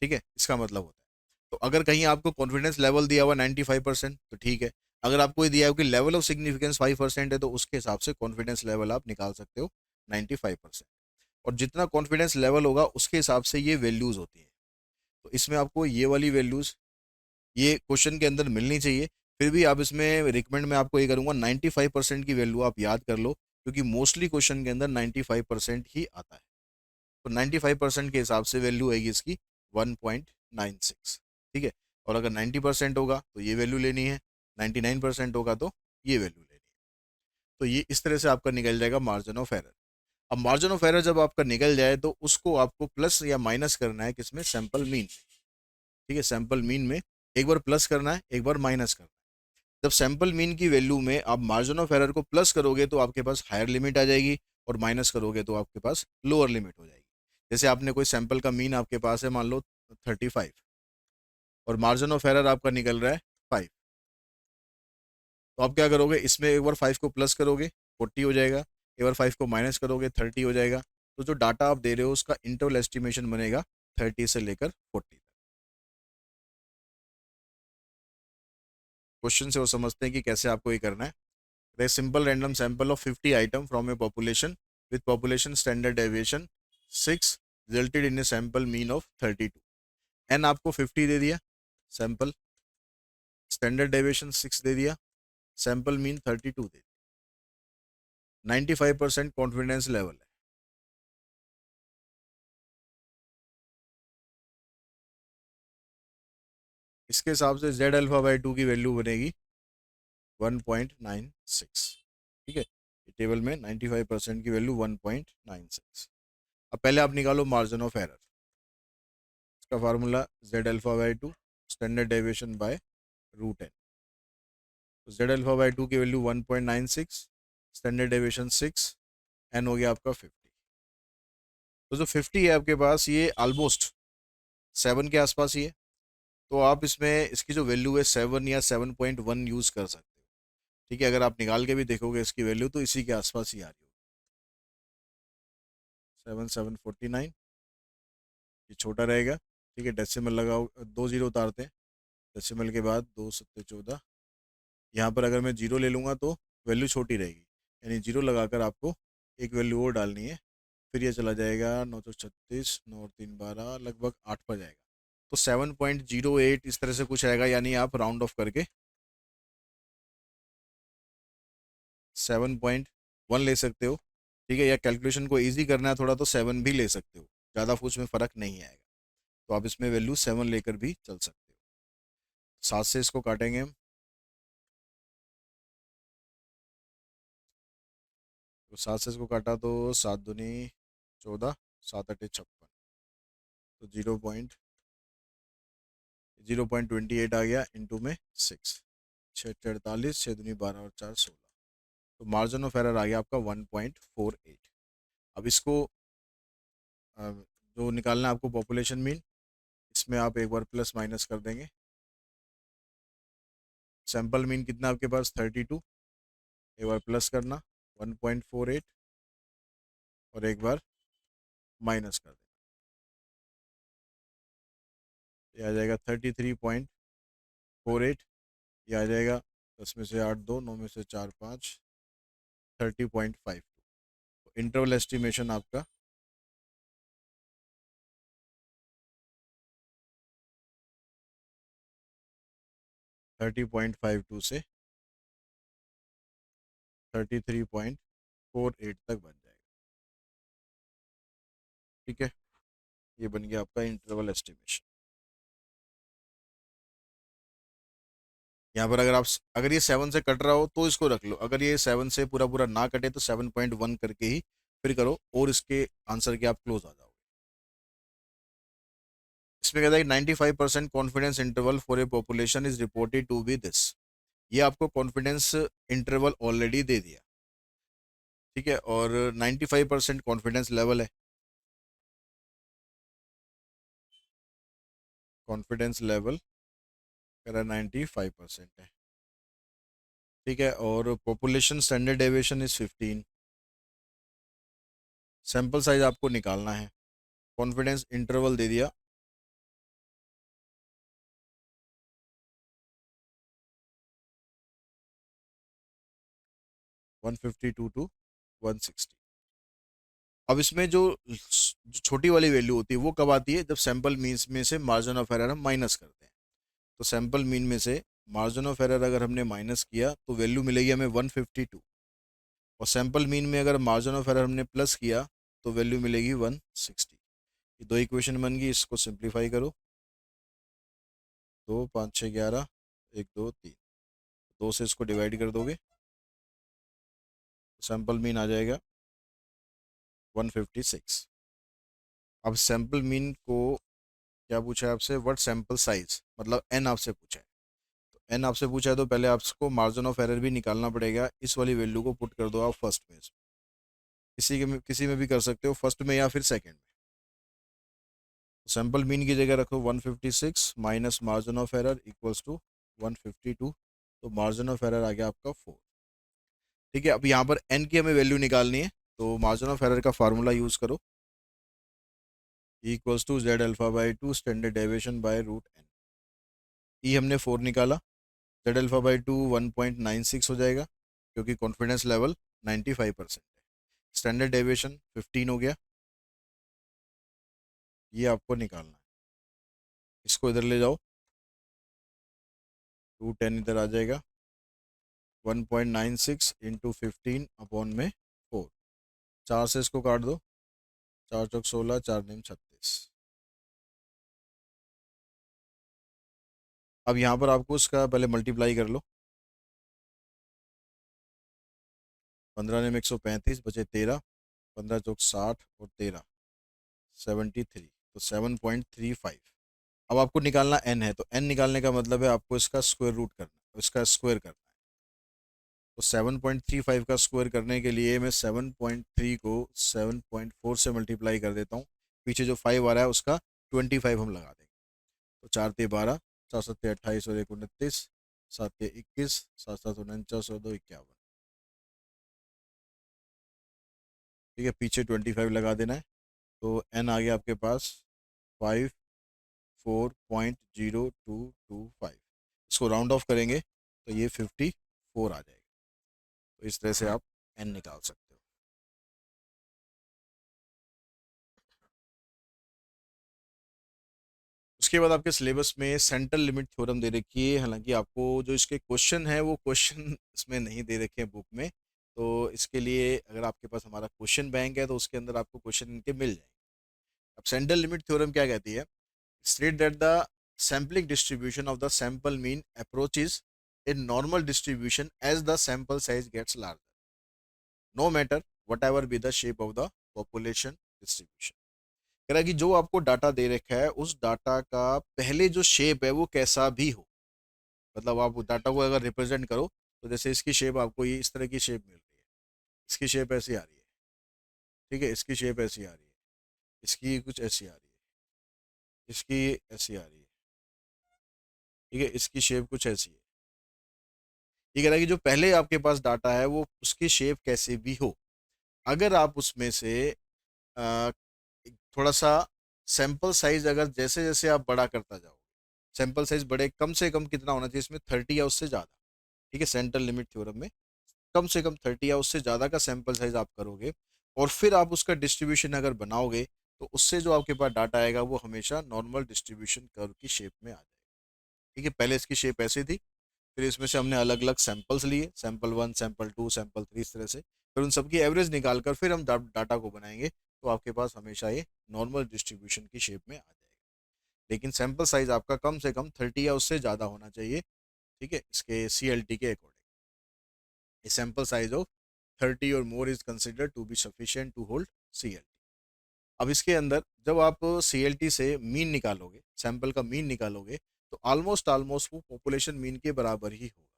ठीक है, इसका मतलब होता है। तो अगर कहीं आपको कॉन्फिडेंस लेवल दिया हुआ 95%, तो ठीक है। अगर आपको ये दिया हो कि लेवल ऑफ सिग्निफिकेंस 5% है, तो उसके हिसाब से कॉन्फिडेंस लेवल आप निकाल सकते हो 95%। और जितना कॉन्फिडेंस लेवल होगा उसके हिसाब से ये वैल्यूज होती हैं। तो इसमें आपको ये वाली वैल्यूज ये क्वेश्चन के अंदर मिलनी चाहिए। फिर भी आप इसमें रिकमेंड मैं आपको ये करूंगा 95% की वैल्यू आप याद कर लो, क्योंकि मोस्टली क्वेश्चन के अंदर 95% ही आता है। तो 95% के हिसाब से वैल्यू आएगी इसकी 1.96। ठीक है, और अगर 90% होगा तो ये वैल्यू लेनी है, 99% होगा तो ये वैल्यू लेनी है। तो ये इस तरह से आपका निकल जाएगा मार्जिन ऑफ एरर। अब मार्जिन ऑफ एरर जब आपका निकल जाए तो उसको आपको प्लस या माइनस करना है, किसमें, सैंपल मीन। ठीक है, सैंपल मीन में एक बार प्लस करना है, एक बार माइनस करना है। जब सैंपल मीन की वैल्यू में आप मार्जिन ऑफ एरर को प्लस करोगे तो आपके पास हायर लिमिट आ जाएगी, और माइनस करोगे तो आपके पास लोअर लिमिट हो जाएगी। जैसे आपने कोई सैंपल का मीन आपके पास है, मान लो 35, और मार्जिन ऑफ एरर आपका निकल रहा है 5, तो आप क्या करोगे, इसमें एक बार 5 को प्लस करोगे 40 हो जाएगा, एक बार 5 को माइनस करोगे 30 हो जाएगा। तो जो डाटा आप दे रहे हो उसका इंटरवल एस्टिमेशन बनेगा 30 से लेकर 40 तक। क्वेश्चन से वो समझते हैं कि कैसे आपको ये करना है। Simple random sample of 50 item from a population with population standard deviation 6 resulted in a sample mean of 32। N आपको 50 दे दिया, सैंपल स्टैंडर्ड डेविएशन 6 दे दिया, सैंपल मीन 32 दे दिया। 95% कॉन्फिडेंस लेवल है। इसके हिसाब से जेड अल्फा बाई 2 की वैल्यू बनेगी 1.96। ठीक है, टेबल में 95% की वैल्यू 1.96। अब पहले आप निकालो मार्जिन ऑफ एरर। इसका formula Z alpha by 2 standard deviation by root N. तो जेड अल्फा बाई 2 की वैल्यू 1.96, स्टैंडर्ड डेविएशन 6, एन हो गया आपका 50। तो जो 50 है आपके पास ये ऑलमोस्ट 7 के आसपास ही है। तो आप इसमें इसकी जो वैल्यू है 7 या 7.1 यूज़ कर सकते हो। ठीक है, अगर आप निकाल के भी देखोगे इसकी वैल्यू तो इसी के आसपास ही आ रही होगी। 7,749 ये छोटा रहेगा। ठीक है, डेसिमल लगाओ, 2 जीरो उतारते हैं, डेसिमल के बाद 2 सत्ते 14। यहाँ पर अगर मैं जीरो ले लूँगा तो वैल्यू छोटी रहेगी, यानी जीरो लगाकर आपको एक वैल्यू और डालनी है। फिर ये चला जाएगा 936, 9 और 3 12, लगभग 8 पर जाएगा। तो 7.08 इस तरह से कुछ आएगा, यानी आप राउंड ऑफ करके 7.1 ले सकते हो। ठीक है, या कैलकुलेशन को ईजी करना है थोड़ा तो 7 भी ले सकते हो, ज़्यादा कुछ में फ़र्क नहीं आएगा। तो आप इसमें वैल्यू 7 लेकर भी चल सकते हो। 7 से इसको काटेंगे हम, तो 7 से इसको काटा तो 7 दूनी 14, 7 अटे 56, तो 0.28 आ गया इंटू में 6, 6 48, 6 दूनी 12 और 4 16। तो मार्जिन ऑफ एरर आ गया आपका 1.48। अब इसको जो निकालना है आपको पॉपुलेशन मीन, इसमें आप एक बार प्लस माइनस कर देंगे। सैंपल मीन कितना आपके पास 32, एक बार प्लस करना 1.48 और एक बार माइनस कर देना, ये आ जाएगा 33.48। ये आ जाएगा 10 में से 8 2, 9 में से 4 5, 30.52। इंटरवल एस्टिमेशन आपका 30.52 से 33.48 तक बन जाएगा। ठीक है, ये बन गया आपका इंटरवल एस्टिमेशन। यहाँ पर अगर ये 7 से कट रहा हो तो इसको रख लो, अगर ये 7 से पूरा पूरा ना कटे तो 7.1 करके ही फिर करो, और इसके आंसर के आप क्लोज आ जाओगे। इसमें कहता है 95% confidence interval for a population is reported to be this. ये आपको कॉन्फिडेंस इंटरवल ऑलरेडी दे दिया। ठीक है, और 95% कॉन्फिडेंस लेवल है, कॉन्फिडेंस लेवल कह रहा 95% है। ठीक है, और population standard deviation is 15। Sample size आपको निकालना है, कॉन्फिडेंस इंटरवल दे दिया 152 टू 160। अब इसमें जो छोटी वाली वैल्यू होती है वो कब आती है, जब सैंपल मीन्स में से मार्जिन ऑफ एरर हम माइनस करते हैं। तो सैंपल मीन में से मार्जिन ऑफ एरर अगर हमने माइनस किया तो वैल्यू मिलेगी हमें 152, और सैंपल मीन में अगर मार्जिन ऑफ एरर हमने प्लस किया तो वैल्यू मिलेगी 160। ये दो इक्वेशन बन गई, इसको सिंप्लीफाई करो, 2 5 6 11, 1 2 3, 2 से इसको डिवाइड कर दोगे, सैंपल मीन आ जाएगा 156। अब सैंपल मीन को क्या पूछा है आपसे, व्हाट सैंपल साइज, मतलब एन आपसे पूछा है। तो एन आपसे पूछा है तो पहले आपको मार्जिन ऑफ एरर भी निकालना पड़ेगा। इस वाली वैल्यू को पुट कर दो आप फर्स्ट में, किसी में भी कर सकते हो, फर्स्ट में या फिर सेकंड में। सैंपल मीन की जगह रखो 156 minus margin of error equals to 152। तो मार्जिन ऑफ एरर आ गया आपका 4। ठीक है, अब यहाँ पर एन की हमें वैल्यू निकालनी है, तो मार्जिन ऑफ एरर का फार्मूला यूज करो, equals to z alpha by 2 standard deviation by root n. ई हमने 4 निकाला, जेड अल्फा बाई 2 1.96 हो जाएगा, क्योंकि कॉन्फिडेंस लेवल 95% है। स्टैंडर्ड डेविएशन 15 हो गया, ये आपको निकालना है। इसको इधर ले जाओ, 210 इधर आ जाएगा, 1.96 इंटू 15/4। 4 से इसको काट दो, 4 चौक 16, 4 9 36। अब यहाँ पर आपको इसका पहले मल्टीप्लाई कर लो। 15 9 135 बचे 13, 15 चौक 60 और 13 73, तो 7.35। अब आपको निकालना n है, तो n निकालने का मतलब है आपको इसका स्क्वायर रूट करना है, इसका स्क्वायर करना है। तो 7.35 का स्क्वायर करने के लिए मैं 7.3 को 7.4 से मल्टीप्लाई कर देता हूँ। पीछे जो 5 आ रहा है उसका 25 हम लगा देंगे। तो 4 × 3 = 12, 4 × 7 = 28 और 1 × 29, 7 × 21, 7 × 7 = 49 और 2 = 51। ठीक है, पीछे 25 लगा देना है। तो n आ गया आपके पास 54.0225। इसको राउंड ऑफ करेंगे तो ये 54 आ जाएगा। तो इस तरह से आप n निकाल सकते हो। उसके बाद आपके सिलेबस में सेंट्रल लिमिट थ्योरम दे रखी है। हालांकि आपको जो इसके क्वेश्चन है वो क्वेश्चन इसमें नहीं दे रखे हैं बुक में। तो इसके लिए अगर आपके पास हमारा क्वेश्चन बैंक है तो उसके अंदर आपको क्वेश्चन इनके मिल जाएंगे। अब सेंट्रल लिमिट थ्योरम क्या कहती है? State that the sampling distribution of the sample mean approaches a normal distribution as the sample size gets larger, no matter whatever be the shape of the population distribution। कह रहा है कि जो आपको data दे रखा है उस डाटा का पहले जो शेप है वो कैसा भी हो, मतलब आप डाटा को अगर रिप्रेजेंट करो तो जैसे इसकी शेप आपको ये इस तरह की शेप मिल रही है, इसकी शेप ऐसी आ रही है, ठीक है, इसकी शेप ऐसी आ रही है, इसकी कुछ ऐसी आ रही है, इसकी ऐसी आ रही है, ठीक है, इसकी शेप कुछ ऐसी है। ये कह रहा है कि जो पहले आपके पास डाटा है वो उसकी शेप कैसे भी हो, अगर आप उसमें से अ, थोड़ा सा सैंपल साइज अगर जैसे जैसे आप बड़ा करता जाओ, सैंपल साइज बड़े कम से कम कितना होना चाहिए इसमें, 30 या उससे ज़्यादा। ठीक है, सेंट्रल लिमिट थ्योरम में कम से कम 30 या उससे ज़्यादा का सैंपल साइज आप करोगे और फिर आप उसका डिस्ट्रीब्यूशन अगर बनाओगे तो उससे जो आपके पास डाटा आएगा वो हमेशा नॉर्मल डिस्ट्रीब्यूशन कर्व की शेप में आ जाएगा। ठीक है, पहले इसकी शेप ऐसी थी, फिर इसमें से हमने अलग अलग सैंपल्स लिए, सैंपल 1, सैंपल 2, सैंपल 3, इस तरह से फिर उन सबकी एवरेज निकाल कर फिर हम डाटा को बनाएंगे तो आपके पास हमेशा ये नॉर्मल डिस्ट्रीब्यूशन की शेप में आ जाएगा। लेकिन सैंपल साइज आपका कम से कम 30 या उससे ज़्यादा होना चाहिए। ठीक है, इसके CLT के according a sample size of 30 और more is considered to be sufficient to hold CLT। अब इसके अंदर जब आप CLT से मीन निकालोगे, सैंपल का मीन निकालोगे तो ऑलमोस्ट ऑलमोस्ट वो पॉपुलेशन मीन के बराबर ही होगा।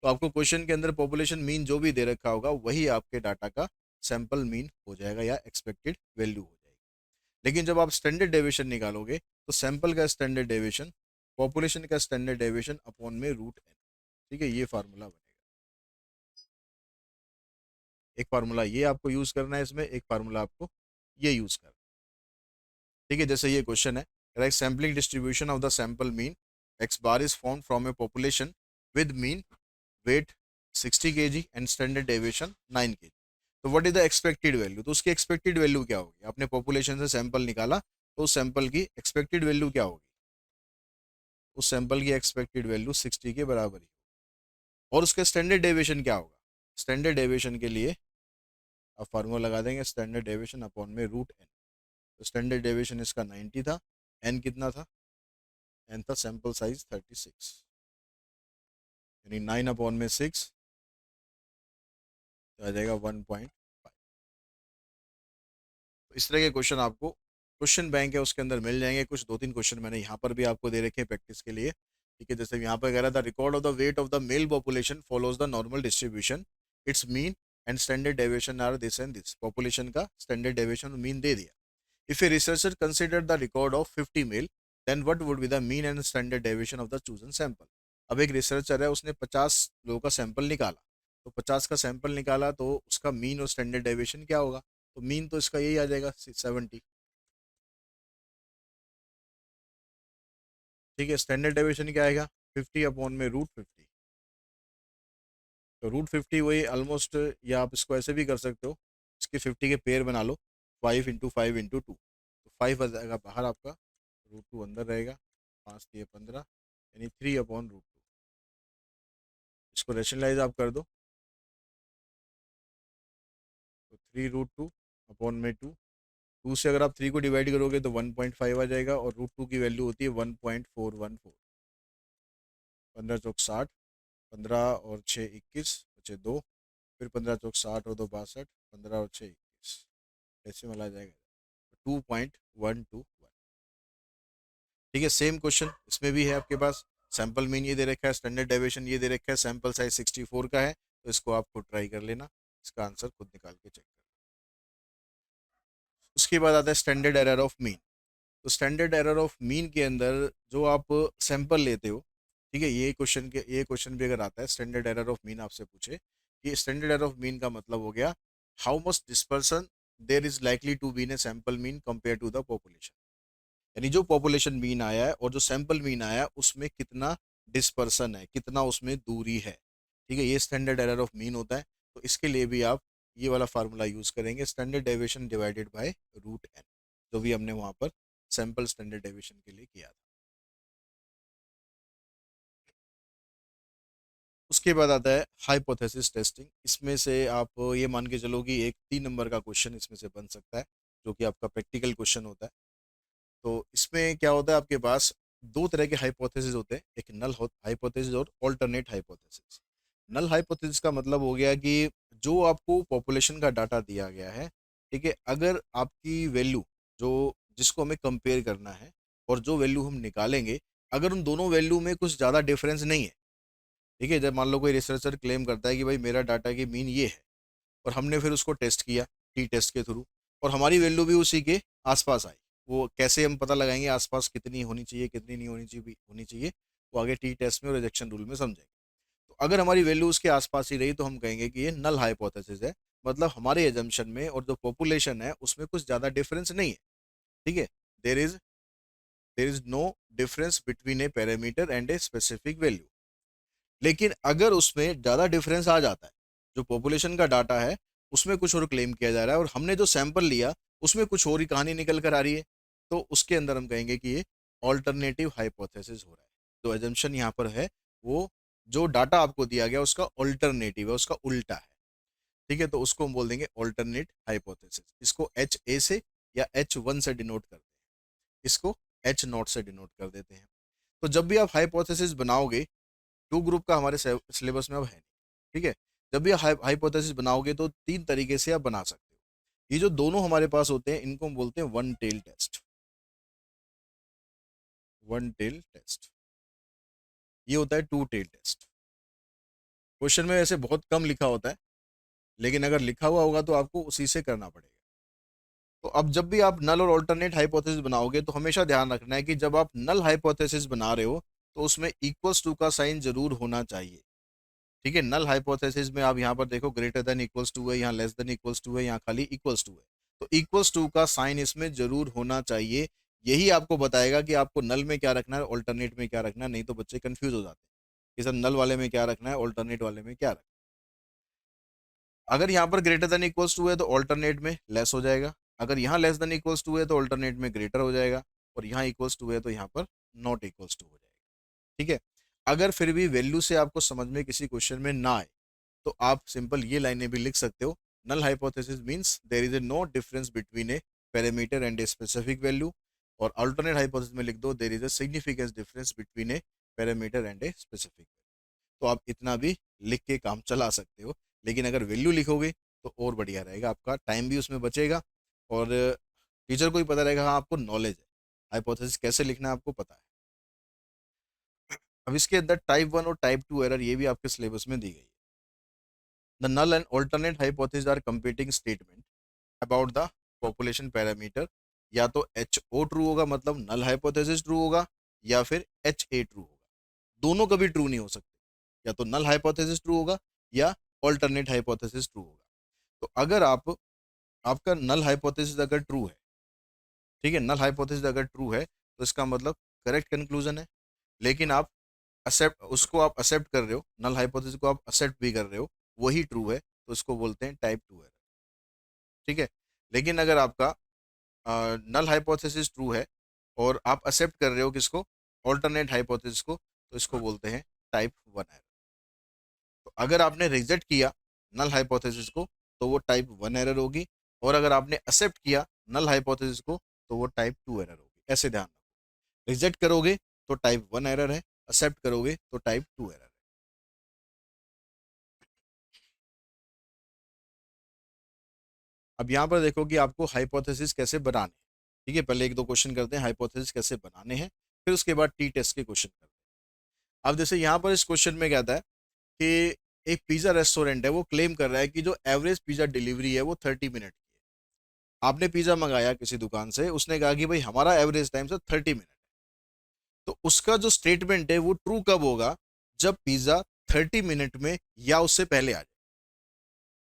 तो आपको क्वेश्चन के अंदर पॉपुलेशन मीन जो भी दे रखा होगा वही आपके डाटा का सैंपल मीन हो जाएगा या एक्सपेक्टेड वैल्यू हो जाएगी। लेकिन जब आप स्टैंडर्ड डेविएशन निकालोगे तो सैंपल का स्टैंडर्ड डेविएशन पॉपुलेशन का स्टैंडर्ड डेविएशन अपॉन में √n। ठीक है, ये फार्मूला बनेगा। एक फार्मूला ये आपको यूज करना है इसमें, एक फार्मूला आपको ये यूज करना है। ठीक है, जैसे ये क्वेश्चन है, right, sampling distribution of the sample mean x bar is form from a population with mean weight 60 kg and standard deviation 9 kg। तो what is the expected value? तो उसकी एक्सपेक्टेड वैल्यू क्या होगी? आपने पॉपुलेशन से sample निकाला तो उस सैंपल की एक्सपेक्टेड वैल्यू क्या होगी? उस सैंपल की एक्सपेक्टेड वैल्यू 60 के बराबर ही। और उसका स्टैंडर्ड डेविएशन क्या होगा? स्टैंडर्ड डेविएशन के लिए आप फार्मूला लगा देंगे, स्टैंडर्ड डेविएशन अपॉन में √n। तो स्टैंडर्ड डेविएशन इसका 90 था, n कितना था? n था सैंपल साइज 36, यानी 9/6 तो आ जाएगा 1.5। तो इस तरह के क्वेश्चन आपको क्वेश्चन बैंक है उसके अंदर मिल जाएंगे। कुछ 2-3 क्वेश्चन मैंने यहाँ पर भी आपको दे रखे हैं प्रैक्टिस के लिए। ठीक है, जैसे यहाँ पर कह रहा था, record of the weight of the male population follows the normal distribution, its mean and standard deviation are this and this. Population का स्टैंडर्ड डेविएशन मीन दे दिया। If a researcher consider the record of 50 male then what would be the mean and standard deviation of the chosen sample. अब एक researcher है, उसने 50 लोगों का sample निकाला, तो 50 का सैंपल निकाला तो उसका मीन और स्टैंडर्ड डेविएशन क्या होगा? तो मीन तो इसका यही आ जाएगा 70। ठीक है, स्टैंडर्ड डेविएशन क्या आएगा? 50 अपॉन में √50। तो √50 वही ऑलमोस्ट, या आप इसको ऐसे भी कर सकते हो, इसके 50 के पेयर बना लो, 5 × 5 × 2, तो 5 आ जाएगा बाहर आपका, √2 अंदर रहेगा, 5×3 = 15, यानी 3/√2। इसको रेशनलाइज आप कर दो, तो 3√2 2 से अगर आप 3 को डिवाइड करोगे तो 1.5 आ जाएगा, और √2 की वैल्यू होती है 1.414। 15×4 = 60, 15 और 6 = 21, बचे 2, फिर 15×4 = 60 और 2 = 62, 15 और 6 = 21, डेसिमल आ जाएगा 2.121। ठीक है, सेम क्वेश्चन इसमें भी है आपके पास। सैंपल मीन ये दे रखा है, स्टैंडर्ड डेविएशन ये दे रखा है, सैंपल साइज 64 का है, तो इसको आप खुद ट्राई कर लेना, इसका आंसर खुद निकाल के चेक कर। उसके बाद आता है स्टैंडर्ड एरर ऑफ मीन। तो स्टैंडर्ड एरर ऑफ मीन के अंदर जो आप सैंपल लेते हो, ठीक है, ये क्वेश्चन भी अगर आता है, स्टैंडर्ड एरर ऑफ मीन आपसे पूछे, कि स्टैंडर्ड एरर ऑफ मीन का मतलब हो गया how much dispersion there is likely to be in a sample mean compare to the population. यानी जो पॉपुलेशन मीन आया है और जो सैंपल मीन आया है उसमें कितना डिस्पर्सन है, कितना उसमें दूरी है। ठीक है, ये स्टैंडर्ड एरर ऑफ मीन होता है। तो इसके लिए भी आप ये वाला फार्मूला यूज करेंगे, standard deviation divided by √n, जो भी हमने वहां पर सैंपल स्टैंडर्ड डेविएशन के लिए किया था। उसके बाद आता है हाइपोथेसिस टेस्टिंग। इसमें से आप ये मान के चलो कि एक 3 नंबर का क्वेश्चन इसमें से बन सकता है, जो कि आपका प्रैक्टिकल क्वेश्चन होता है। तो इसमें क्या होता है, आपके पास दो तरह के हाइपोथेसिस होते हैं, एक नल हाइपोथेसिस और ऑल्टरनेट हाइपोथेसिस। नल हाइपोथेसिस का मतलब हो गया कि जो आपको पॉपुलेशन का डाटा दिया गया है, ठीक है, अगर आपकी वैल्यू जो जिसको हमें कंपेयर करना है और जो वैल्यू हम निकालेंगे, अगर उन दोनों वैल्यू में कुछ ज़्यादा डिफरेंस नहीं है, ठीक है, जब मान लो कोई रिसर्चर क्लेम करता है कि भाई मेरा डाटा की मीन ये है, और हमने फिर उसको टेस्ट किया टी टेस्ट के थ्रू, और हमारी वैल्यू भी उसी के आसपास आई। वो कैसे हम पता लगाएंगे आसपास कितनी होनी चाहिए, कितनी नहीं होनी चाहिए, वो आगे टी टेस्ट में और रिजेक्शन रूल में समझेंगे। तो अगर हमारी वैल्यू उसके आसपास ही रही तो हम कहेंगे कि ये नल हाइपोथेसिस है, मतलब हमारे एजम्पशन में और जो पॉपुलेशन है उसमें कुछ ज़्यादा डिफरेंस नहीं है। ठीक है, there is there is no difference between a parameter and a specific value. लेकिन अगर उसमें ज़्यादा डिफरेंस आ जाता है, जो पॉपुलेशन का डाटा है उसमें कुछ और क्लेम किया जा रहा है और हमने जो सैंपल लिया उसमें कुछ और ही कहानी निकल कर आ रही है, तो उसके अंदर हम कहेंगे कि ये ऑल्टरनेटिव हाइपोथेसिस हो रहा है। जो एजम्पशन यहाँ पर है वो जो डाटा आपको दिया गया उसका ऑल्टरनेटिव है, उसका उल्टा है। ठीक है, तो उसको हम बोल देंगे ऑल्टरनेट हाइपोथेसिस। इसको HA से या H1 से डिनोट करते हैं, इसको H0 से डिनोट कर देते हैं। तो जब भी आप हाइपोथेसिस बनाओगे, टू ग्रुप का हमारे सिलेबस में अब है नहीं, ठीक है, जब भी हाइपोथेसिस बनाओगे तो 3 तरीके से आप बना सकते हो। ये जो दोनों हमारे पास होते हैं इनको हम बोलते हैं one tail test. One tail test, ये होता है टू टेल टेस्ट। क्वेश्चन में वैसे बहुत कम लिखा होता है, लेकिन अगर लिखा हुआ होगा तो आपको उसी से करना पड़ेगा। तो अब जब भी आप नल और ऑल्टरनेट हाइपोथेसिस बनाओगे तो हमेशा ध्यान रखना है कि जब आप नल हाइपोथेसिस बना रहे हो तो उसमें इक्वल्स टू का साइन जरूर होना चाहिए। ठीक है, नल हाइपोथेसिस में आप यहाँ पर देखो ग्रेटर देन इक्वल्स टू है, यहाँ लेस देन इक्वल्स टू है, यहाँ खाली इक्वल्स टू है। तो इक्वल्स टू का साइन इसमें जरूर होना चाहिए। यही आपको बताएगा कि आपको नल में क्या रखना है, ऑल्टरनेट में क्या रखना है। नहीं तो बच्चे कंफ्यूज हो जाते हैं कि सर नल वाले में क्या रखना है, ऑल्टरनेट वाले में क्या रखना है। अगर यहाँ पर ग्रेटर देन इक्वल्स टू है तो ऑल्टरनेट में लेस हो जाएगा, अगर यहाँ लेस देन इक्वल्स टू है तो ऑल्टरनेट में ग्रेटर हो जाएगा, और यहाँ इक्वल्स टू है तो यहाँ पर नॉट इक्वल्स टू हो जाएगा। ठीक है, अगर फिर भी वैल्यू से आपको समझ में किसी क्वेश्चन में ना आए तो आप सिंपल ये लाइनें भी लिख सकते हो, null hypothesis means there is a no difference between a parameter and a specific value, और अल्टरनेट हाइपोथेसिस में लिख दो there is a significance difference between a parameter and a specific. तो आप इतना भी लिख के काम चला सकते हो, लेकिन अगर वैल्यू लिखोगे तो और बढ़िया रहेगा, आपका टाइम भी उसमें बचेगा और टीचर को भी पता रहेगा हाँ आपको नॉलेज है, हाइपोथेसिस कैसे लिखना है आपको पता है। अब इसके अंदर टाइप 1 और टाइप 2 एरर ये भी आपके सिलेबस में दी गई है। The null and alternate hypothesis are competing statement about the population parameter. या तो HO ट्रू होगा मतलब नल हाइपोथेसिस ट्रू होगा, या फिर HA ट्रू होगा। दोनों कभी ट्रू नहीं हो सकते, या तो नल हाइपोथेसिस ट्रू होगा या ऑल्टरनेट हाइपोथेसिस ट्रू होगा। तो अगर आपका नल हाइपोथेसिस अगर ट्रू है, ठीक है, नल हाइपोथेसिस अगर ट्रू है तो इसका मतलब करेक्ट कंक्लूजन है। लेकिन आप एक्सेप्ट कर रहे हो, नल हाइपोथेसिस को आप एक्सेप्ट भी कर रहे हो, वही ट्रू है, तो इसको बोलते हैं टाइप 2 एरर। ठीक है, लेकिन अगर आपका नल हाइपोथेसिस ट्रू है और आप एक्सेप्ट कर रहे हो किसको, ऑल्टरनेट हाइपोथेसिस को, तो इसको बोलते हैं टाइप 1 एरर। तो अगर आपने रिजेक्ट किया नल हाइपोथेसिस को तो वो टाइप 1 एरर होगी, और अगर आपने एक्सेप्ट किया नल हाइपोथेसिस को तो वो टाइप 2 एरर होगी। ऐसे ध्यान रखो, रिजेक्ट करोगे तो टाइप 1 एरर है, एक्सेप्ट करोगे तो टाइप 2 एरर है। अब यहाँ पर देखो कि आपको हाइपोथेसिस कैसे बनाने हैं। ठीक है, पहले एक दो क्वेश्चन करते हैं हाइपोथेसिस कैसे बनाने हैं, फिर उसके बाद टी टेस्ट के क्वेश्चन करते हैं। अब जैसे यहाँ पर इस क्वेश्चन में क्या था है कि एक पिज्जा रेस्टोरेंट है, वो क्लेम कर रहा है कि जो एवरेज पिज्जा डिलीवरी है वो 30 मिनट की है। आपने पिज्जा मंगाया किसी दुकान से, उसने कहा कि भाई हमारा एवरेज टाइम सर 30 मिनट है। तो उसका जो स्टेटमेंट है वो ट्रू कब होगा, जब पिज्जा 30 मिनट में या उससे पहले आ जाए,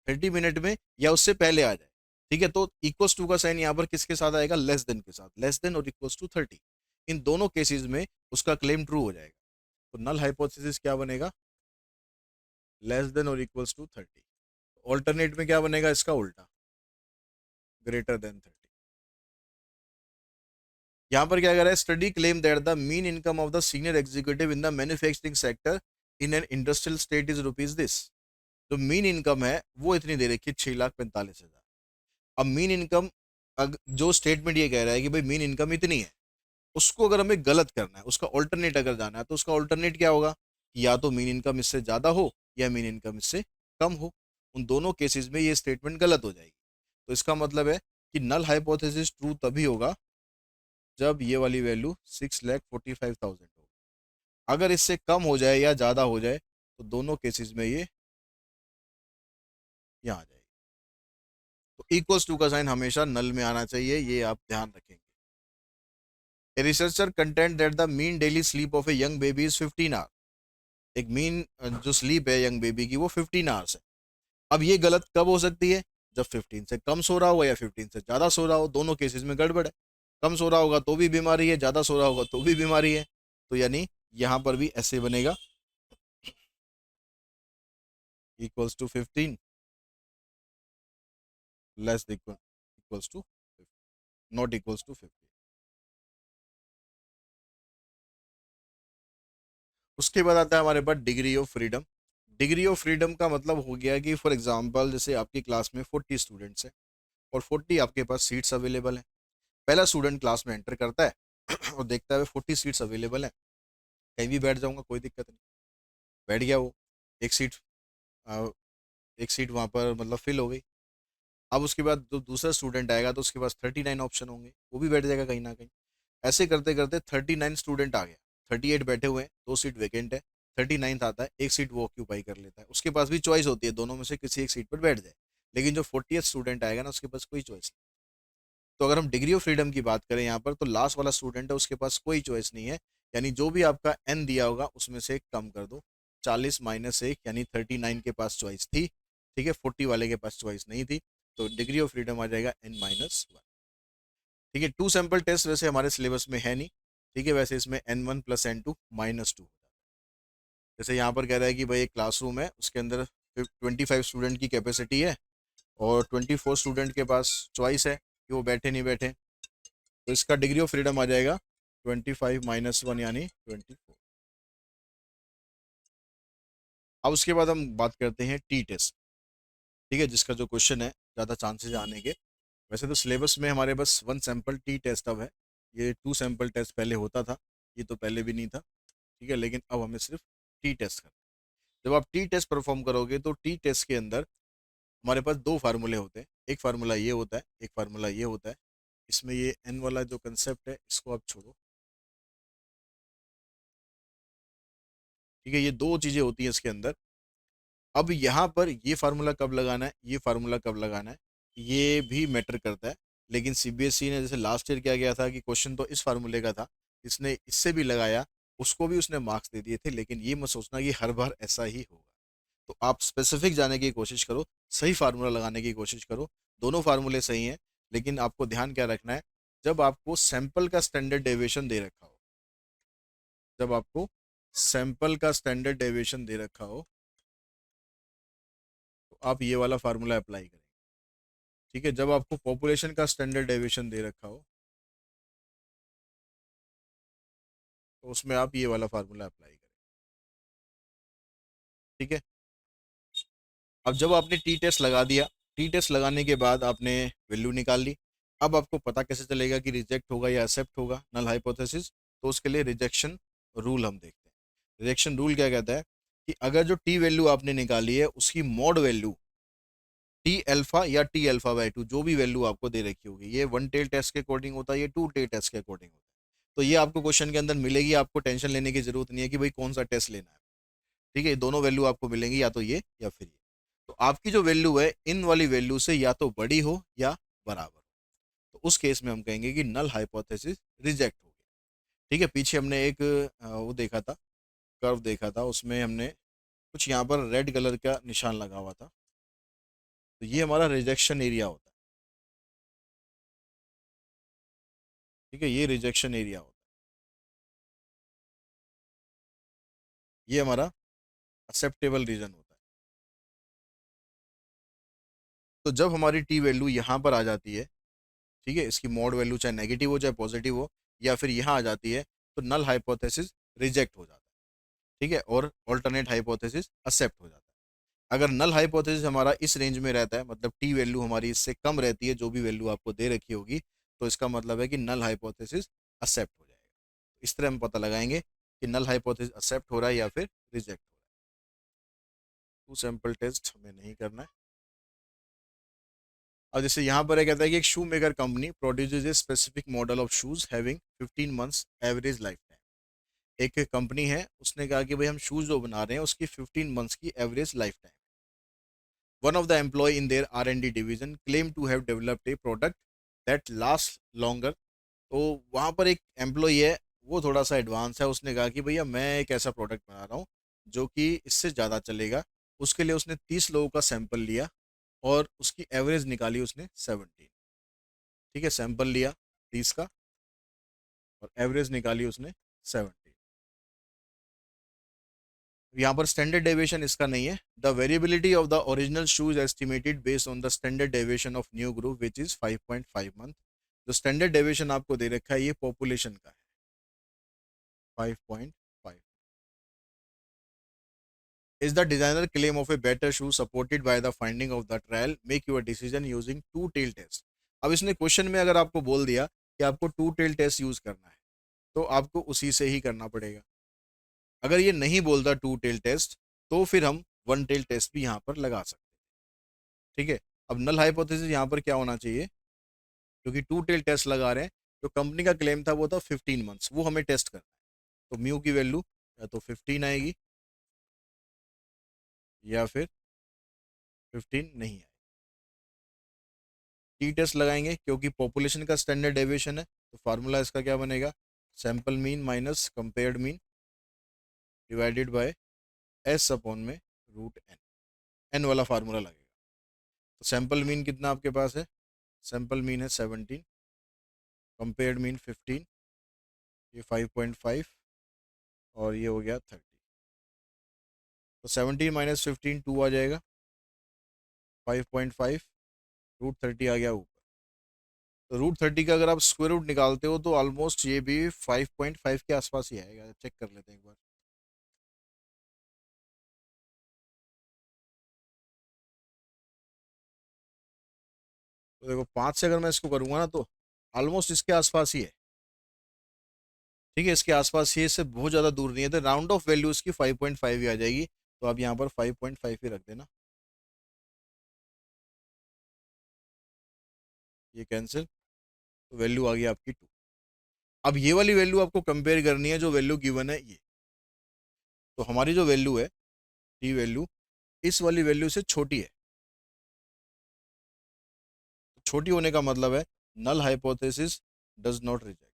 30 मिनट में या उससे पहले आ जाए। ठीक है, तो इक्वल्स टू का साइन यहाँ पर किसके साथ आएगा, लेस देन के साथ, लेस देन और इक्वल्स टू 30। इन दोनों केसेस में उसका क्लेम ट्रू हो जाएगा। तो नल हाइपोथेसिस क्या बनेगा, लेस देन और इक्वल्स टू 30। ऑल्टरनेट में क्या बनेगा इसका उल्टा, ग्रेटर देन 30। यहाँ पर क्या कर रहा है, study claim that the mean income of the senior executive in the manufacturing sector in an industrial state is rupees this. जो मीन इनकम है वो इतनी दे रखी है, 6,45,000। अब मीन इनकम, जो स्टेटमेंट ये कह रहा है कि भाई मीन इनकम इतनी है, उसको अगर हमें गलत करना है, उसका ऑल्टरनेट अगर जाना है, तो उसका ऑल्टरनेट क्या होगा कि या तो मीन इनकम इससे ज्यादा हो या मीन इनकम इससे कम हो। उन दोनों केसेस में ये स्टेटमेंट गलत हो जाएगी। तो इसका मतलब है कि नल हाइपोथेसिस ट्रू तभी होगा जब ये वाली वैल्यू 6,45,000 हो। अगर इससे कम हो जाए या ज्यादा हो जाए तो दोनों केसेस में ये यहाँ आ जाएगी। तो इक्वल्स टू का साइन हमेशा नल में आना चाहिए, ये आप ध्यान रखेंगे। A researcher contend that the mean daily sleep of a young baby is 15 hour. एक मीन जो स्लीप है यंग बेबी की वो 15 आवर्स है। अब ये गलत कब हो सकती है, जब 15 से कम सो रहा होगा या 15 से ज्यादा सो रहा हो, दोनों केसेस में गड़बड़ है। कम सो रहा होगा तो भी बीमारी है, ज्यादा सो रहा होगा तो भी बीमारी है। तो यानी यहां पर भी ऐसे बनेगा, equals to 15 less equals to, not equals to 50। उसके बाद आता है हमारे पास degree of freedom. Degree of freedom का मतलब हो गया कि फॉर एग्जांपल जैसे आपकी क्लास में 40 स्टूडेंट्स हैं और 40 आपके पास सीट्स अवेलेबल हैं। पहला स्टूडेंट क्लास में एंटर करता है और देखता है 40 सीट्स अवेलेबल हैं, कहीं भी बैठ जाऊंगा कोई दिक्कत नहीं। बैठ गया वो, एक सीट, अ, एक सीट वहाँ पर मतलब फिल हो गई। अब उसके बाद जो दूसरा स्टूडेंट आएगा तो उसके पास 39 ऑप्शन होंगे, वो भी बैठ जाएगा कहीं ना कहीं। ऐसे करते करते 39 स्टूडेंट आ गया, 38 बैठे हुए हैं, दो सीट वेकेंट है, 39th आता है, एक सीट वो ऑक्यूपाई कर लेता है। उसके पास भी चॉइस होती है, दोनों में से किसी एक सीट पर बैठ जाए। लेकिन जो 40th स्टूडेंट आएगा ना, उसके पास कोई चॉइस नहीं। तो अगर हम डिग्री ऑफ फ्रीडम की बात करें यहाँ पर, तो लास्ट वाला स्टूडेंट है, उसके पास कोई चॉइस नहीं है। यानी जो भी आपका एन दिया होगा उसमें से एक कम कर दो, 40 - 1 यानी 39 के पास चॉइस थी। ठीक है, 40 वाले के पास चॉइस नहीं थी। तो डिग्री ऑफ फ्रीडम आ जाएगा N-1। ठीक है, टू सैंपल टेस्ट वैसे हमारे सिलेबस में है नहीं। ठीक है, वैसे इसमें N1 + N2 - 2 हो जाता है। जैसे यहाँ पर कह रहा है कि भाई एक क्लासरूम है, उसके अंदर 25 स्टूडेंट की कैपेसिटी है और 24 स्टूडेंट के पास चॉइस है कि वो बैठे नहीं बैठे। तो इसका डिग्री ऑफ फ्रीडम आ जाएगा 25 - 1 यानी 24। अब उसके बाद हम बात करते हैं टी टेस्ट। ठीक है, जिसका जो क्वेश्चन है ज़्यादा चांसेस आने के। वैसे तो सिलेबस में हमारे बस 1 सैंपल टी टेस्ट अब है, ये 2 सैंपल टेस्ट पहले होता था, ये तो पहले भी नहीं था। ठीक है, लेकिन अब हमें सिर्फ टी टेस्ट करना है। जब आप टी टेस्ट परफॉर्म करोगे तो टी टेस्ट के अंदर हमारे पास दो फार्मूले होते हैं, एक फार्मूला ये होता है, एक फार्मूला ये होता है। इसमें ये एन वाला जो कंसेप्ट है इसको आप छोड़ो। ठीक है, ये दो चीज़ें होती हैं इसके अंदर। अब यहाँ पर ये फार्मूला कब लगाना है, ये फार्मूला कब लगाना है, ये भी मैटर करता है। लेकिन सीबीएसई ने जैसे लास्ट ईयर क्या किया था कि क्वेश्चन तो इस फार्मूले का था, इसने इससे भी लगाया, उसको भी उसने मार्क्स दे दिए थे। लेकिन ये मत सोचना कि हर बार ऐसा ही होगा। तो आप स्पेसिफिक जाने की कोशिश करो, सही फार्मूला लगाने की कोशिश करो। दोनों फार्मूले सही हैं, लेकिन आपको ध्यान क्या रखना है, जब आपको सैंपल का स्टैंडर्ड डेविएशन दे रखा हो, जब आपको सैंपल का स्टैंडर्ड डेविएशन दे रखा हो, तो आप ये वाला फार्मूला अप्लाई करें। ठीक है, जब आपको पॉपुलेशन का स्टैंडर्ड डेविएशन दे रखा हो तो उसमें आप ये वाला फार्मूला अप्लाई करें। ठीक है, अब जब आपने टी टेस्ट लगा दिया, टी टेस्ट लगाने के बाद आपने वैल्यू निकाल ली। अब आपको पता कैसे चलेगा कि रिजेक्ट होगा या एक्सेप्ट होगा नल हाइपोथेसिस? तो उसके लिए रिजेक्शन रूल हम देखते हैं। रिजेक्शन रूल क्या कहता है कि अगर जो टी वैल्यू आपने निकाली है उसकी मॉड वैल्यू टी अल्फा या टी अल्फा बाई टू, जो भी वैल्यू आपको दे रखी होगी, ये वन टेल टेस्ट के अकॉर्डिंग होता है, ये टू टेल टेस्ट के अकॉर्डिंग होता है, तो ये आपको क्वेश्चन के अंदर मिलेगी। आपको टेंशन लेने की जरूरत नहीं है कि भाई कौन सा टेस्ट लेना है। ठीक है, दोनों वैल्यू आपको मिलेंगी, या तो ये या फिर ये। तो आपकी जो वैल्यू है इन वाली वैल्यू से या तो बड़ी हो या बराबर हो, तो उस केस में हम कहेंगे कि नल हाइपोथेसिस रिजेक्ट हो गया। ठीक है, पीछे हमने एक वो देखा था, कर्व देखा था, उसमें हमने कुछ यहाँ पर रेड कलर का निशान लगा हुआ था, तो ये हमारा रिजेक्शन एरिया होता है। ठीक है, ये रिजेक्शन एरिया होता है, ये हमारा एक्सेप्टेबल रीजन होता है। तो जब हमारी टी वैल्यू यहाँ पर आ जाती है, ठीक है, इसकी मॉड वैल्यू चाहे नेगेटिव हो चाहे पॉजिटिव हो, या फिर यहाँ आ जाती है, तो नल हाइपोथेसिस रिजेक्ट हो जाता है। ठीक है, और ऑल्टरनेट हाइपोथेसिस एक्सेप्ट हो जाता है। अगर नल हाइपोथेसिस हमारा इस रेंज में रहता है, मतलब टी वैल्यू हमारी इससे कम रहती है, जो भी वैल्यू आपको दे रखी होगी, तो इसका मतलब है कि नल हाइपोथेसिस एक्सेप्ट हो जाएगा। इस तरह हम पता लगाएंगे कि नल हाइपोथेसिस एक्सेप्ट हो रहा है या फिर रिजेक्ट हो रहा है। टू सैंपल टेस्ट हमें नहीं करना है। और जैसे यहाँ पर कहता है कि एक शू maker company produces a specific model of shoes having 15 months average life time. एक कंपनी है, उसने कहा कि भाई हम शूज जो बना रहे हैं उसकी 15 मंथ्स की average life time. One of the employ in their R&D division claim to have developed a product that last longer. तो वहाँ पर एक एम्प्लॉय है, वो थोड़ा सा एडवांस है, उसने कहा कि भैया मैं एक ऐसा प्रोडक्ट बना रहा हूँ जो कि इससे ज़्यादा चलेगा। उसके लिए उसने 30 लोगों का सैंपल लिया और उसकी एवरेज निकाली उसने 17। ठीक है, सैंपल लिया 30 का और एवरेज निकाली उसने 17। यहाँ पर स्टैंडर्ड डेविएशन इसका नहीं है। The variability of the original shoes estimated based on the standard deviation of new group which is 5.5 month. जो स्टैंडर्ड डेविएशन आपको दे रखा है ये पॉपुलेशन का है, 5.5। Is the designer claim of a better shoe supported by the finding of the trial, make your decision using two tail test. अब इसने क्वेश्चन में अगर आपको बोल दिया कि आपको टू टेल टेस्ट यूज करना है, तो आपको उसी से ही करना पड़ेगा। अगर ये नहीं बोलता टू टेल टेस्ट, तो फिर हम वन टेल टेस्ट भी यहाँ पर लगा सकते हैं। ठीक है, अब नल हाइपोथेसिस यहाँ पर क्या होना चाहिए, क्योंकि टू टेल टेस्ट लगा रहे हैं, तो कंपनी का क्लेम था वो था 15 मंथ्स, वो हमें टेस्ट करना है। तो म्यू की वैल्यू या तो 15 आएगी या फिर 15 नहीं आएगी। टी टेस्ट लगाएंगे क्योंकि पॉपुलेशन का स्टैंडर्ड डेविएशन है, तो फार्मूला इसका क्या बनेगा, sample mean minus compared mean divided by S upon में रूट एन। एन वाला फार्मूला लगेगा। तो सैंपल मीन कितना आपके पास है, सैंपल मीन है 17, कंपेयर्ड मीन 15, ये 5.5 और ये हो गया 30। तो 17 माइनस 15 2 आ जाएगा, 5.5 रूट 30 आ गया ऊपर। तो रूट 30 का अगर आप स्क्वायर रूट निकालते हो तो ऑलमोस्ट ये भी 5.5 के आसपास ही आएगा। चेक कर लेते हैं एक बार। तो देखो 5 से अगर मैं इसको करूंगा ना तो ऑलमोस्ट इसके आसपास ही है। ठीक है, इसके आसपास ही, इससे बहुत ज़्यादा दूर नहीं है, तो राउंड ऑफ वैल्यू इसकी 5.5 ही आ जाएगी। तो आप यहाँ पर 5.5 ही रख देना, ये कैंसिल, तो वैल्यू आ गई आपकी 2। अब ये वाली वैल्यू आपको कंपेयर करनी है जो वैल्यू गिवन है ये। तो हमारी जो वैल्यू है टी वैल्यू इस वाली वैल्यू से छोटी है। छोटी होने का मतलब है null hypothesis does not reject.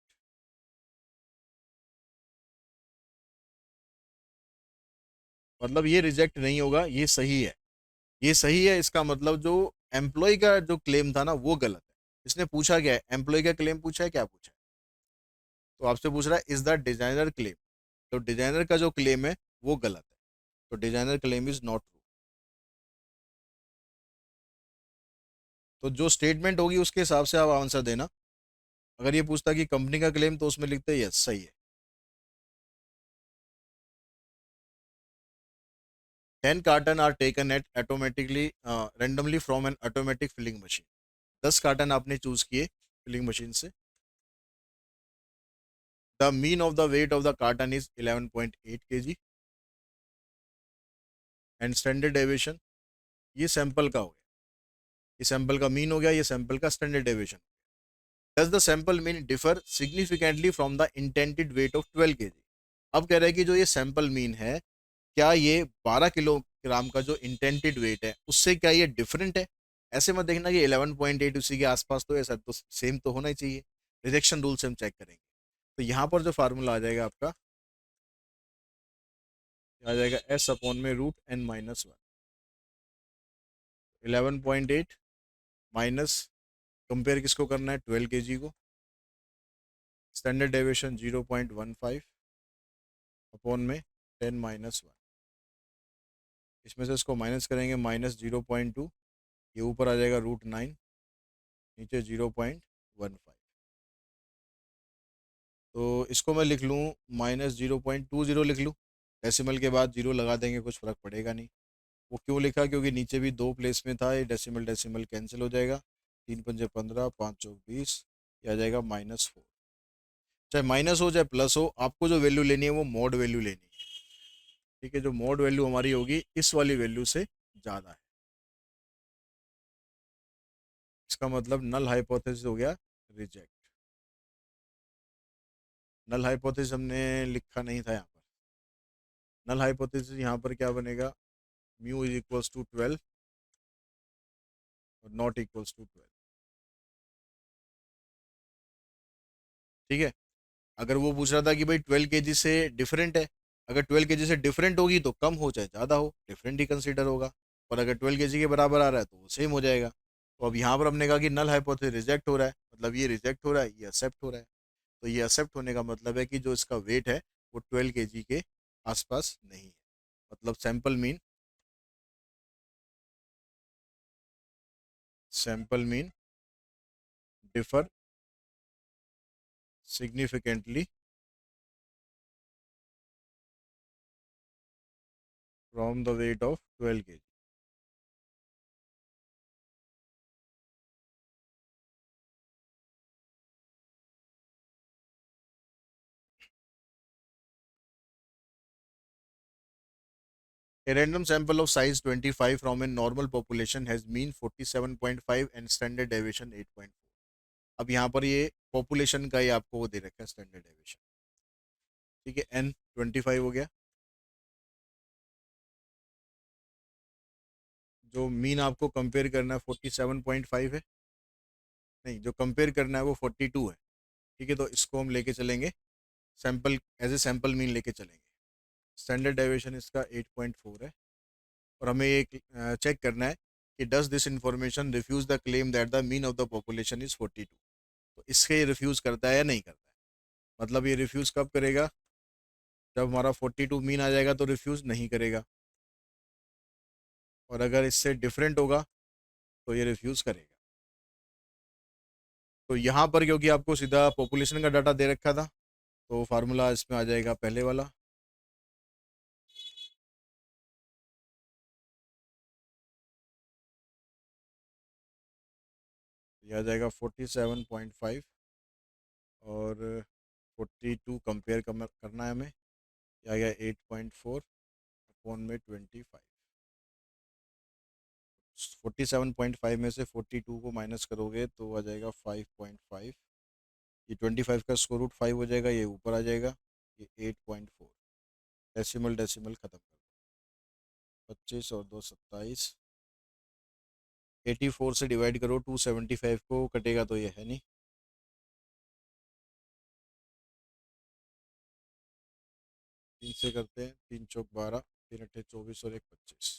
मतलब ये रिजेक्ट नहीं होगा, ये सही है। ये सही है, इसका मतलब जो एम्प्लॉय का जो क्लेम था ना वो गलत है। इसने पूछा क्या है, एम्प्लॉय का क्लेम पूछा है, क्या पूछा है? तो आपसे पूछ रहा है इज द डिजाइनर क्लेम, तो डिजाइनर का जो क्लेम है वो गलत है। तो designer claim is not true. तो जो स्टेटमेंट होगी उसके हिसाब से आप आंसर देना। अगर ये पूछता कि कंपनी का क्लेम तो उसमें लिखते यस सही है। 10 carton are taken at automatically randomly from an automatic filling machine. 10 carton आपने चूज किए फिलिंग मशीन से। The mean of the weight of the carton is 11.8 kg and standard deviation, ये सैंपल का हो गया, ये सैंपल का मीन हो गया, ये सैंपल का standard deviation. Does the sample mean differ significantly from the intended weight of 12 kg। अब कह रहे हैं कि जो ये सैंपल मीन है, क्या ये 12 किलोग्राम का जो इंटेंडेड वेट है उससे क्या ये डिफरेंट है। ऐसे मत देखना कि 11.8 उसी के आसपास तो है सर, तो सेम तो होना ही चाहिए। रिजेक्शन रूल से हम चेक करेंगे। तो यहाँ पर जो फार्मूला आ जाएगा आपका, आ जाएगा एस अपॉन में root n minus one. 11.8 minus, compare किसको करना है, 12 kg को। स्टैंडर्ड डेविएशन 0.15 अपॉन में 10 - 1। इसमें से इसको माइनस करेंगे, -0.2, ये ऊपर आ जाएगा √9, नीचे 0.15। तो इसको मैं लिख लूँ -0.20 लिख लूँ, डेसिमल के बाद जीरो लगा देंगे, कुछ फर्क पड़ेगा नहीं। वो क्यों लिखा, क्योंकि नीचे भी दो प्लेस में था, ये डेसिमल डेसिमल कैंसिल हो जाएगा। 3 × 5 = 15, 5 × 20, ये आ जाएगा -4। चाहे माइनस हो चाहे प्लस हो, आपको जो वैल्यू लेनी है वो मॉड वैल्यू लेनी है। ठीक है, जो मॉड वैल्यू हमारी होगी इस वाली वैल्यू से ज़्यादा है। इसका मतलब नल हाइपोथेसिस हो गया रिजेक्ट। नल हाइपोथेसिस हमने लिखा नहीं था यहाँ पर। नल हाइपोथेसिस यहाँ पर क्या बनेगा, म्यू इज इक्वल्स टू 12 और नॉट इक्वल्स टू 12। ठीक है। अगर वो पूछ रहा था कि भाई 12 kg से डिफरेंट है, अगर 12 kg से डिफरेंट होगी तो कम हो चाहे ज़्यादा हो, डिफरेंट ही कंसीडर होगा। और अगर 12 kg के बराबर आ रहा है तो वो सेम हो जाएगा। तो अब यहाँ पर हमने कहा कि नल हाइपोथेसिस रिजेक्ट हो रहा है, मतलब ये रिजेक्ट हो रहा है, ये एक्सेप्ट हो रहा है। तो ये एक्सेप्ट होने का मतलब है कि जो इसका वेट है वो 12 kg के आसपास नहीं है। मतलब sample mean differ significantly from the weight of 12 kg। A random sample of size 25 from a normal population has mean 47.5 and standard deviation 8.4। अब यहाँ पर ये पॉपुलेशन का ही आपको वो दे रखा है स्टैंडर्ड डेविएशन। ठीक है, n 25 हो गया। जो मीन आपको कंपेयर करना है 47.5 है, नहीं जो कंपेयर करना है वो 42 है। ठीक है, तो इसको हम लेके चलेंगे sample, as a sample mean लेके चलेंगे। स्टैंडर्ड डेविएशन इसका 8.4 है। और हमें ये चेक करना है कि does this information refute the claim that the mean of the population is 42। तो इसके ये रिफ्यूज करता है या नहीं करता है। मतलब ये रिफ्यूज कब करेगा, जब हमारा 42 मीन आ जाएगा तो रिफ्यूज नहीं करेगा। और अगर इससे डिफरेंट होगा तो ये रिफ्यूज करेगा। तो यहाँ पर क्योंकि आपको सीधा पॉपुलेशन का डाटा दे रखा था, तो फार्मूला इसमें आ जाएगा पहले वाला। ये आ जाएगा 47.5 और 42 कंपेयर करना है हमें। ये आ गया 8.4 अपॉन में 25। 47.5 में से 42 को माइनस करोगे तो आ जाएगा 5.5। ये 25 का स्क्वायर रूट 5 हो जाएगा, ये ऊपर आ जाएगा, ये 8.4। डेसिमल डेसिमल खत्म कर दो, 25 और 2 27। 84 से डिवाइड करो, 275 को कटेगा तो ये है नहीं। 3 से करते हैं, 3 चौक 12, 3 अट्ठे 24 और 1 25।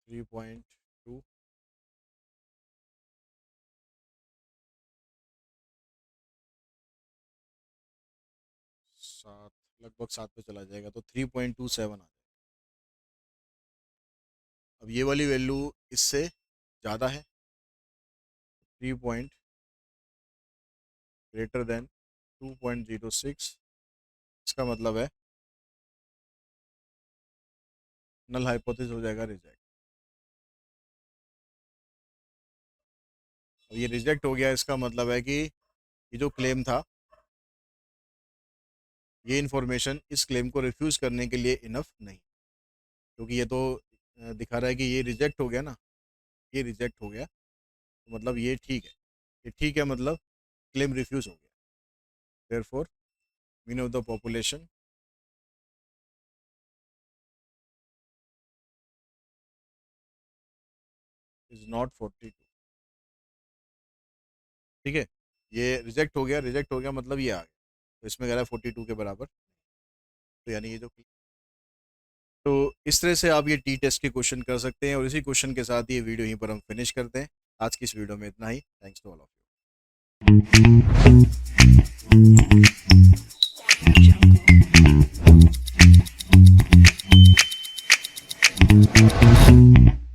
3.2, 7, लगभग 7 पे चला जाएगा तो 3.27 आ जाएगा। अब ये वाली वैल्यू इससे ज़्यादा है, 3 पॉइंट ग्रेटर देन 2.06, इसका मतलब है नल हाइपोथेसिस हो जाएगा रिजेक्ट। अब ये रिजेक्ट हो गया, इसका मतलब है कि ये जो क्लेम था, ये इन्फॉर्मेशन इस क्लेम को रिफ्यूज़ करने के लिए इनफ नहीं, क्योंकि ये तो दिखा रहा है कि ये रिजेक्ट हो गया ना, ये रिजेक्ट हो गया, तो मतलब ये ठीक है, ये ठीक है मतलब क्लेम रिफ्यूज़ हो गया। Therefore mean of the population is not 42। ठीक है, ये रिजेक्ट हो गया मतलब ये आ गया, तो इसमें कह रहा है 42 के बराबर, तो यानी ये जो, तो इस तरह से आप ये टी टेस्ट के क्वेश्चन कर सकते हैं। और इसी क्वेश्चन के साथ ये वीडियो यहीं पर हम फिनिश करते हैं। आज की इस वीडियो में इतना ही। Thanks to all of you.